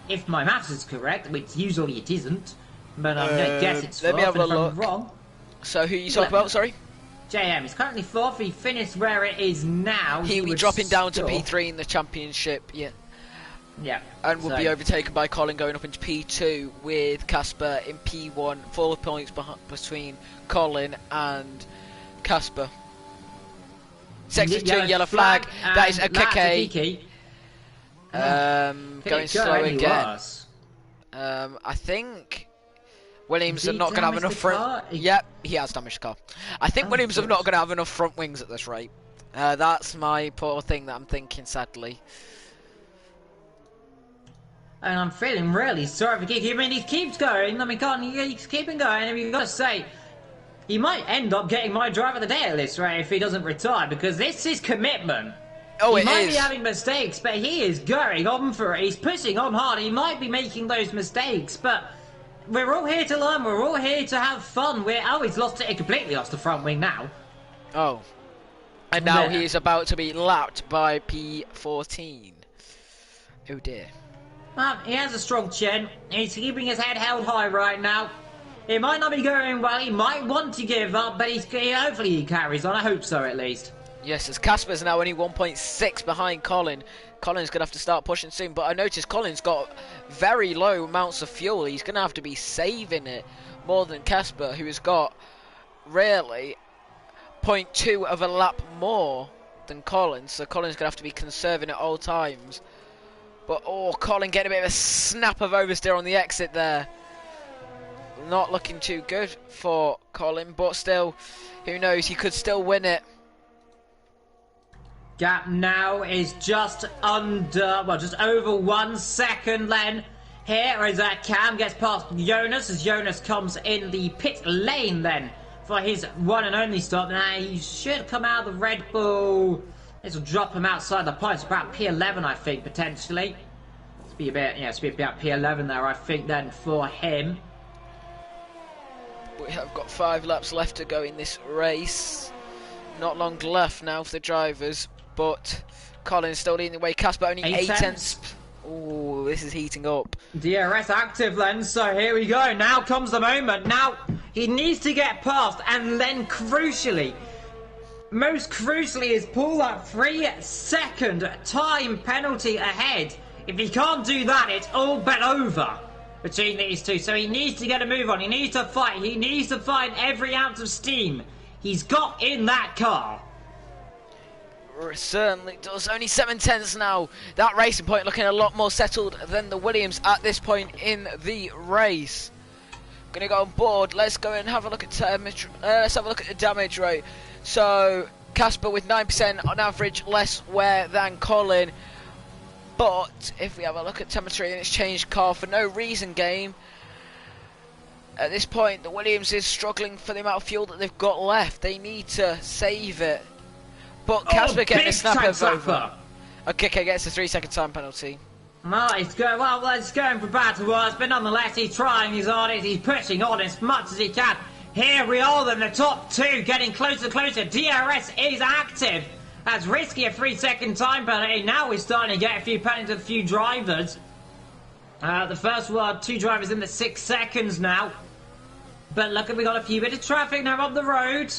Speaker 1: if my maths is correct, which usually it isn't. But I'm going to guess it's 4th.
Speaker 2: Let me have a look.
Speaker 1: I'm wrong.
Speaker 2: So who you talking about, sorry?
Speaker 1: JM is currently 4th. He finished where it is now.
Speaker 2: He'll be dropping down to P3 in the championship, yeah.
Speaker 1: Yeah.
Speaker 2: And will be overtaken by Colin going up into P2 with Casper in P1. 4 points between Colin and Casper. Sector 2, yellow flag. That is a
Speaker 1: Kiki.
Speaker 2: Going slow again. I think Williams are not going to have enough front. Yep, he has damaged the car. I think Williams are not going to have enough front wings at this rate. That's my poor thing that I'm thinking, sadly.
Speaker 1: And I'm feeling really sorry for Kiki. I mean, he keeps going. I mean, he's keeping going. And you've got to say, he might end up getting my driver of the day at this rate if he doesn't retire, because this is commitment.
Speaker 2: Oh,
Speaker 1: he might be having mistakes, but he is going on for it. He's pushing on hard. He might be making those mistakes, but we're all here to learn. We're all here to have fun. He's lost it. He completely lost the front wing now.
Speaker 2: Oh. And now he is about to be lapped by P14. Oh, dear.
Speaker 1: He has a strong chin. He's keeping his head held high right now. It might not be going well. He might want to give up, but hopefully he carries on. I hope so, at least.
Speaker 2: Yes, as Casper's now only 1.6 behind Colin. Colin's going to have to start pushing soon, but I noticed Colin's got very low amounts of fuel. He's going to have to be saving it more than Casper, who has got really 0.2 of a lap more than Colin. So Colin's going to have to be conserving at all times. But, oh, Colin getting a bit of a snap of oversteer on the exit there. Not looking too good for Colin, but still, who knows, he could still win it.
Speaker 1: Gap now is just over 1 second then. Here as Cam gets past Jonas, as Jonas comes in the pit lane then for his one and only stop. Now he should come out of the Red Bull. This will drop him outside the points, about P11 I think, potentially. It's be about P11 there I think then for him.
Speaker 2: We have got 5 laps left to go in this race. Not long left now for the drivers, but Colin's still leading the way. Casper only 8 tenths. Oh, this is heating up.
Speaker 1: DRS active then, so here we go. Now comes the moment. Now he needs to get past, and then crucially, most crucially, is pull that 3-second time penalty ahead. If he can't do that, it's all bet over between these two. So he needs to get a move on. He needs to fight. He needs to find every ounce of steam he's got in that car.
Speaker 2: Certainly does. Only 7 tenths now. That racing point looking a lot more settled than the Williams at this point in the race. Gonna go on board. Let's go and have a look at let's have a look at the damage rate. So Casper with 9% on average less wear than Colin. But if we have a look at telemetry and it's changed car for no reason game, at this point the Williams is struggling for the amount of fuel that they've got left. They need to save it. But Casper getting a snap over. Okay, gets a 3-second time penalty.
Speaker 1: No, it's going it's going from bad to worse, but nonetheless he's trying his hardest, he's pushing on as much as he can. Here we are then, the top two getting closer and closer. DRS is active. That's risky, a 3-second time penalty. Now we're starting to get a few penalties, a few drivers. The first one, 2 drivers in the 6 seconds now. But look, we got a few bit of traffic now on the road.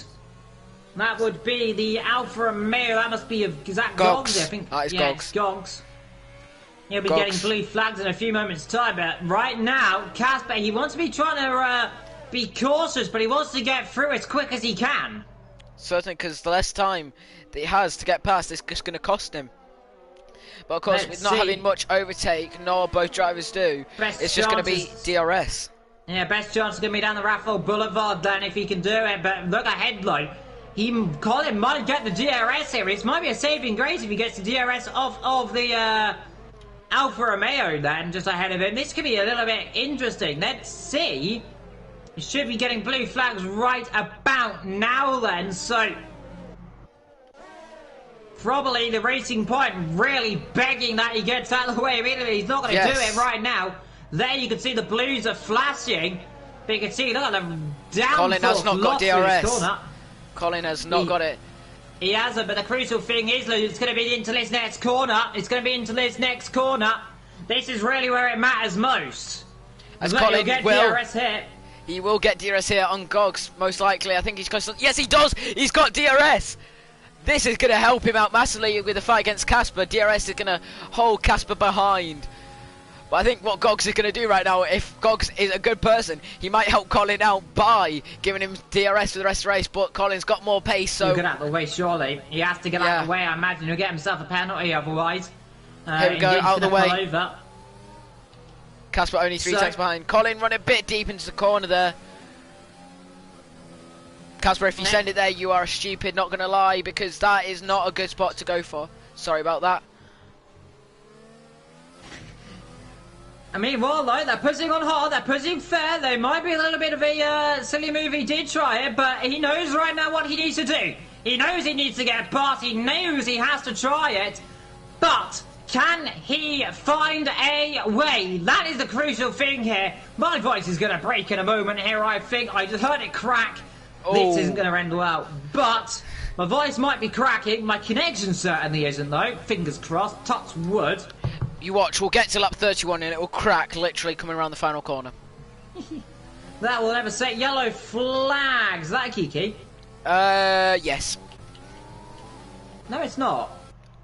Speaker 1: That would be the Alfa Romeo. That must be is that Gogs? I think.
Speaker 2: That is Gogs.
Speaker 1: Gogs. He'll be getting blue flags in a few moments' time. But right now, Casper, he wants to be trying to be cautious, but he wants to get through as quick as he can.
Speaker 2: Certainly, because the less time that he has to get past, it's just going to cost him. But of course, with not having much overtake, nor both drivers do, it's just going to be DRS.
Speaker 1: Yeah, best chance is going to be down the Raffle Boulevard then if he can do it. But look ahead, like. Colin might get the DRS here. It might be a saving grace if he gets the DRS off of the Alfa Romeo then, just ahead of him. This could be a little bit interesting. Let's see. He should be getting blue flags right about now then, so probably the Racing Point really begging that he gets out of the way immediately. He's not going to do it right now. There you can see the blues are flashing, but you can see, look at the downforce.
Speaker 2: Colin has not got DRS. Colin has not got it.
Speaker 1: He hasn't, but the crucial thing is, it's going to be into this next corner. It's going to be into this next corner. This is really where it matters most.
Speaker 2: As Colin
Speaker 1: get
Speaker 2: will.
Speaker 1: DRS here.
Speaker 2: He will get DRS here on Gogs, most likely. I think he's close. Yes, he does. He's got DRS. This is going to help him out massively with the fight against Casper. DRS is going to hold Casper behind. But I think what Gogs is going to do right now, if Gogs is a good person, he might help Colin out by giving him DRS for the rest of the race. But Colin's got more pace, so...
Speaker 1: He'll get out of the way, surely. He has to get out of the way. I imagine he'll get himself a penalty otherwise.
Speaker 2: Here we go, out of the way.
Speaker 1: Over.
Speaker 2: Casper only 3 seconds behind. Colin running a bit deep into the corner there. Casper, if you send it there, you are stupid, not going to lie, because that is not a good spot to go for. Sorry about that.
Speaker 1: I mean, well, though, they're pushing on hard, they're pushing fair. There might be a little bit of a silly move. He did try it, but he knows right now what he needs to do. He knows he needs to get past, he knows he has to try it, but can he find a way? That is the crucial thing here. My voice is going to break in a moment here, I think. I just heard it crack. Oh. This isn't going to end well, but my voice might be cracking. My connection certainly isn't, though. Fingers crossed, touch wood.
Speaker 2: You watch, we'll get to lap 31 and it will crack literally coming around the final corner.
Speaker 1: That will never set yellow flags. Is that a Kiki?
Speaker 2: Yes.
Speaker 1: No, it's not.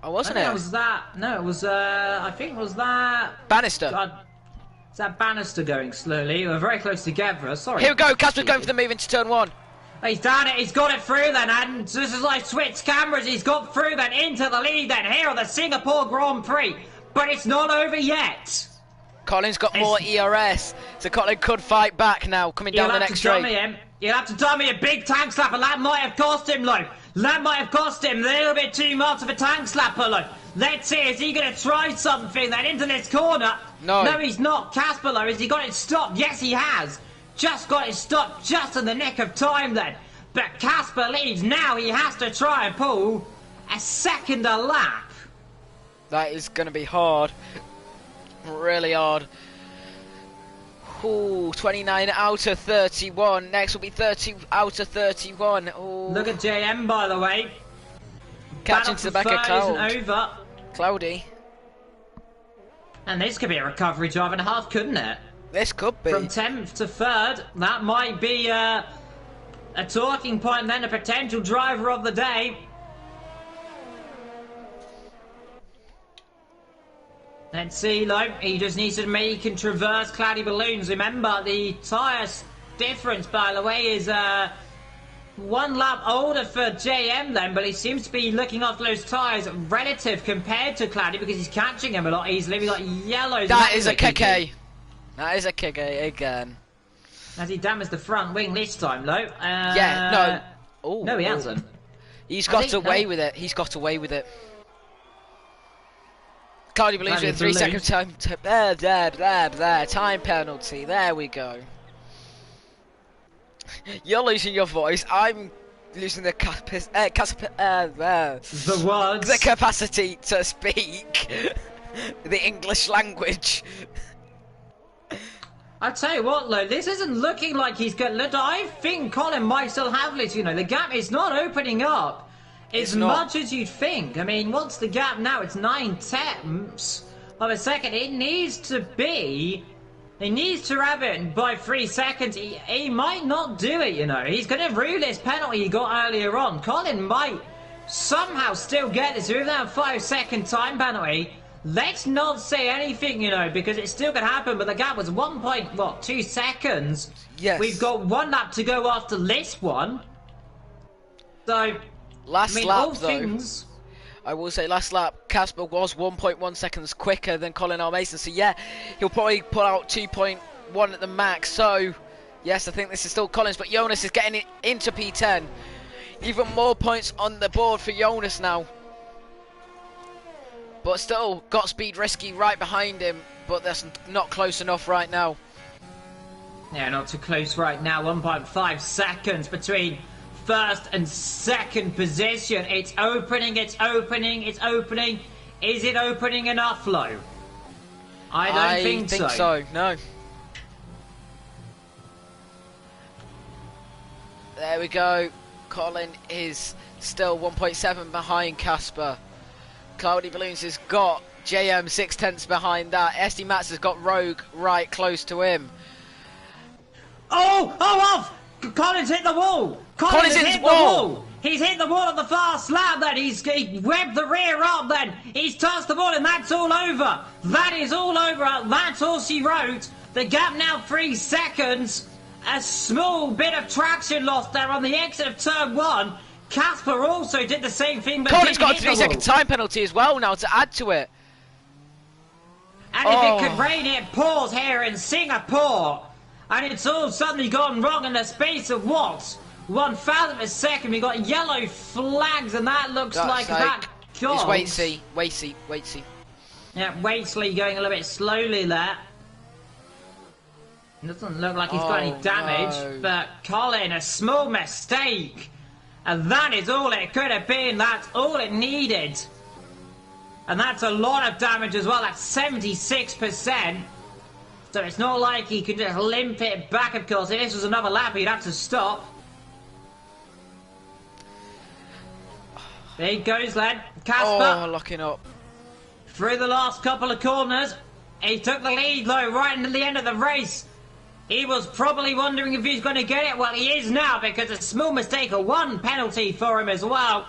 Speaker 2: Oh, wasn't
Speaker 1: I think
Speaker 2: it?
Speaker 1: It was that. No, it was, I think it was that...
Speaker 2: Bannister.
Speaker 1: God. Is that Bannister going slowly? We're very close together. Sorry.
Speaker 2: Here we go, Casper's going for the move into turn 1.
Speaker 1: He's done it, he's got it through then, and this is like switch cameras, he's got through then, into the lead then, here on the Singapore Grand Prix. But it's not over yet.
Speaker 2: Colin's got more ERS, so Colin could fight back now, coming down the next straight.
Speaker 1: You'll have to dummy a big tank slapper. That might have cost him, though. That might have cost him a little bit too much of a tank slapper, though. Let's see, is he going to try something then into this corner?
Speaker 2: No.
Speaker 1: No, he's not. Casper, though, has he got it stopped? Yes, he has. Just got it stopped just in the nick of time, then. But Casper leads. Now he has to try and pull a second a lap.
Speaker 2: That is going to be hard. Really hard. Ooh, 29 out of 31. Next will be 30 out of 31. Ooh.
Speaker 1: Look at JM, by the way.
Speaker 2: Catching to the back of Cloud.
Speaker 1: Isn't over.
Speaker 2: Cloudy.
Speaker 1: And this could be a recovery drive and a half, couldn't it?
Speaker 2: This could be.
Speaker 1: From 10th to 3rd. That might be a talking point then, a potential driver of the day. Let's see, though. He just needs to make and traverse cloudy balloons. Remember, the tyre difference, by the way, is 1 lap older for JM then, but he seems to be looking after those tyres relative compared to Cloudy because he's catching him a lot easily. We've got yellows.
Speaker 2: That is a KK. That is a KK again.
Speaker 1: Has he damaged the front wing this time, though?
Speaker 2: Yeah, no. Ooh,
Speaker 1: no, he hasn't.
Speaker 2: He's got away with it. He's got away with it. Cloudy Balloons with 3 second time. There. Time penalty. There we go. You're losing your voice. I'm losing the the capacity to speak the English language.
Speaker 1: I tell you what, though, this isn't looking like he's good. Look, I think Colin might still have this. You know, the gap is not opening up as much as you'd think. I mean, what's the gap now? It's 9/10 of a second. It needs to be. He needs to have it by 3 seconds. He might not do it, you know. He's going to rue this penalty he got earlier on. Colin might somehow still get this with that 5 second time penalty. Let's not say anything, you know, because it still could happen. But the gap was 1.2 seconds.
Speaker 2: Yes.
Speaker 1: We've got 1 lap to go after this one. So,
Speaker 2: last lap, though. I will say last lap, Casper was 1.1 seconds quicker than Colin R. Mason. So, yeah, he'll probably pull out 2.1 at the max. So, yes, I think this is still Colin's. But Jonas is getting it into P10. Even more points on the board for Jonas now. But still, got Speed Risky right behind him. But that's not close enough right now.
Speaker 1: Yeah, not too close right now. 1.5 seconds between first and second position. It's opening. Is it opening enough, Lo? I don't think so.
Speaker 2: I think so, no. There we go. Colin is still 1.7 behind Casper. Cloudy Balloons has got JM 6/10 behind that. SD Mats has got Rogue right close to him.
Speaker 1: Oh, off! Colin's hit the wall!
Speaker 2: Colin's hit the wall!
Speaker 1: He's hit the wall at the fast lap then. He webbed the rear up then. He's touched the ball and that's all over. That is all over. That's all she wrote. The gap now 3 seconds. A small bit of traction lost there on the exit of turn 1. Casper also did the same thing, but
Speaker 2: Colin's got a
Speaker 1: didn't hit
Speaker 2: 3-second time penalty as well now to add to it.
Speaker 1: And if it could rain, it pours here in Singapore. And it's all suddenly gone wrong in the space of what? 1,000th of a second. We got yellow flags, and that looks like that.
Speaker 2: It's Waitsy.
Speaker 1: Yeah, Waitsley going a little bit slowly there. It doesn't look like he's got any damage, but Colin, a small mistake. And that is all it could have been. That's all it needed. And that's a lot of damage as well. That's 76%. So it's not like he could just limp it back, of course. If this was another lap, he'd have to stop. There he goes then. Casper.
Speaker 2: Locking up.
Speaker 1: Through the last couple of corners. He took the lead, though, right into the end of the race. He was probably wondering if he's going to get it. Well, he is now, because a small mistake, a 1 penalty for him as well.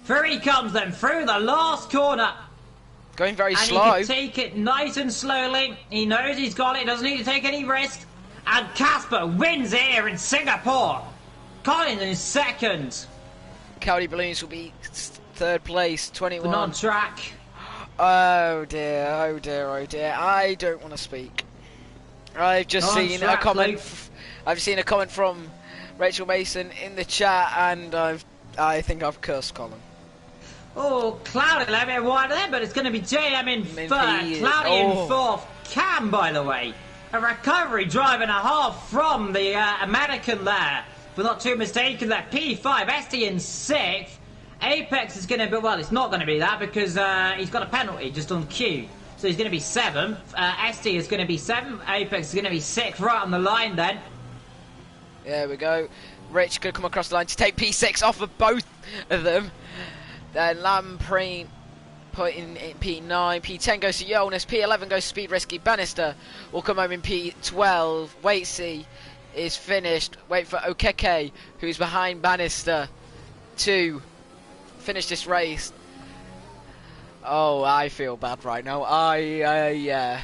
Speaker 1: Through he comes then, through the last corner.
Speaker 2: Going very slow.
Speaker 1: And he can take it nice and slowly. He knows he's got it, doesn't need to take any risk. And Casper wins here in Singapore. Colin in second.
Speaker 2: Cowley Balloons will be 3rd place, 21.
Speaker 1: But on track.
Speaker 2: Oh dear, oh dear, oh dear. I don't want to speak. I've just seen a comment. I've seen a comment from Rachel Mason in the chat, and I think I've cursed Colin.
Speaker 1: Oh, Cloudy a little bit wider there, but it's going to be JM in 3rd. Cloudy in 4th. Cam, by the way, a recovery drive and a half from the American there. But not too mistaken there. P5, ST in 6th. Apex is going to be, well, it's not going to be that because he's got a penalty just on cue. So he's going to be 7th. ST is going to be 7th. Apex is going to be 6th, right on the line then.
Speaker 2: There we go. Rich could come across the line to take P6 off of both of them. Then Lamprey put in P9. P10 goes to Jonas. P11 goes to Speed Risky. Bannister will come home in P12. Waitsy is finished. Wait for Okeke, who's behind Bannister, to finish this race. Oh, I feel bad right now. Yeah.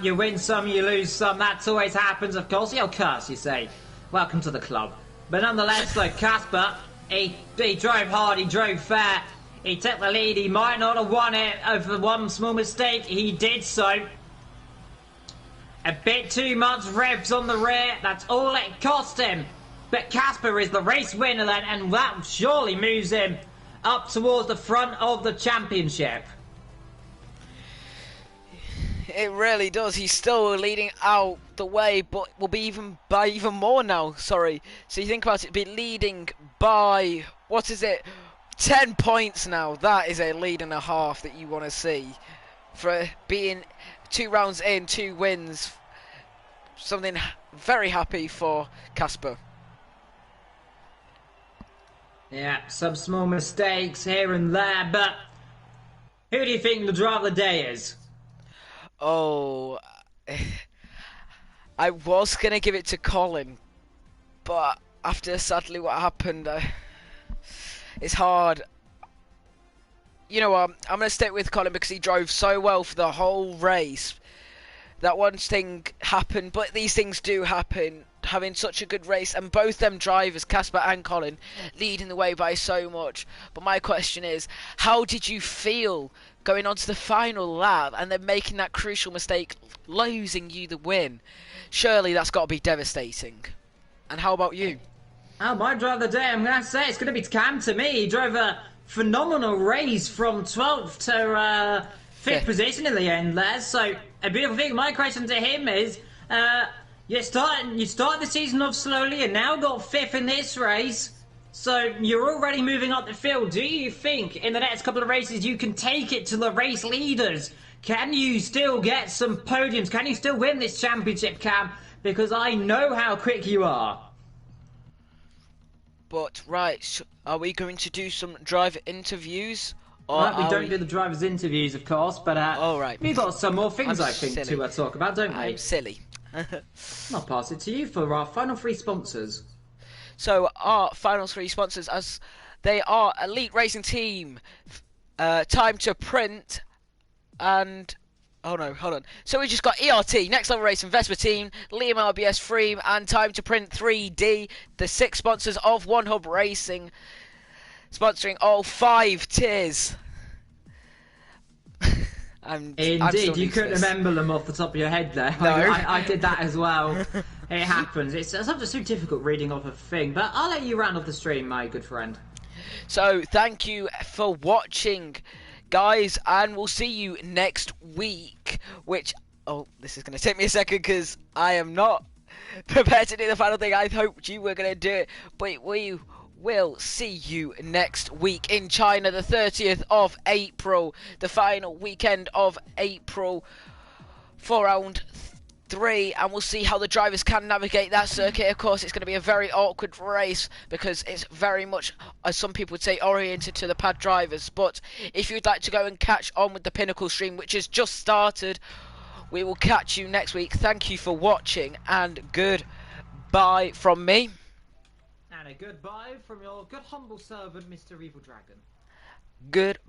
Speaker 1: You win some, you lose some. That always happens, of course. You'll curse, you say. Welcome to the club. But nonetheless, though, Casper, he drove hard, he drove fair. He took the lead. He might not have won it over one small mistake. He did so. A bit too much revs on the rear. That's all it cost him. But Casper is the race winner then, and that surely moves him up towards the front of the championship.
Speaker 2: It really does. He's still leading out the way, but will be even more now. Sorry. So you think about it, be leading by, what is it, 10 points now. That is a lead and a half that you want to see. For being 2 rounds in, 2 wins. Something very happy for Casper.
Speaker 1: Yeah, some small mistakes here and there, but who do you think the driver of the day is?
Speaker 2: Oh, I was going to give it to Colin, but after sadly what happened, it's hard. You know what, I'm going to stick with Colin because he drove so well for the whole race. That one thing happened, but these things do happen. Having such a good race, and both them drivers, Casper and Colin, leading the way by so much. But my question is, how did you feel going on to the final lap and then making that crucial mistake, losing you the win? Surely that's got to be devastating. And how about you?
Speaker 1: Oh, my driver of the day, I'm going to say it's going to be Cam to me. He drove a phenomenal race from 12th to 5th position in the end there. So, a beautiful thing. My question to him is, you start the season off slowly and now got 5th in this race. So you're already moving up the field. Do you think in the next couple of races you can take it to the race leaders? Can you still get some podiums? Can you still win this championship, Cam? Because I know how quick you are.
Speaker 2: But, right, are we going to do some driver interviews?
Speaker 1: Or we don't do the drivers' interviews, of course, but
Speaker 2: right.
Speaker 1: we've got some more things, I think,
Speaker 2: silly.
Speaker 1: to talk about, don't we?
Speaker 2: I'm silly.
Speaker 1: I'll pass it to you for our final 3 sponsors.
Speaker 2: So our final three sponsors, as they are Elite Racing Team, Time to Print, and oh no, hold on. So we just got ERT, Next Level Racing, Vespa Team, Liam RBS Freem, and Time to Print 3D, the 6 sponsors of One Hub Racing, sponsoring all 5 tiers.
Speaker 1: Indeed, you couldn't remember them off the top of your head there.
Speaker 2: No.
Speaker 1: I did that as well. It happens. It's sometimes so difficult reading off a thing, but I'll let you round off the stream, my good friend.
Speaker 2: So thank you for watching, guys, and we'll see you next week. Which, oh, this is going to take me a second because I am not prepared to do the final thing. I hoped you were going to do it, but we will see you next week in China, the 30th of April, the final weekend of April for round 3, and we'll see how the drivers can navigate that circuit. Of course, it's going to be a very awkward race because it's very much, as some people would say, oriented to the pad drivers. But if you'd like to go and catch on with the Pinnacle stream, which has just started, we will catch you next week. Thank you for watching, and goodbye from me.
Speaker 1: And a goodbye from your good humble servant, Mr. Evil Dragon.
Speaker 2: Good.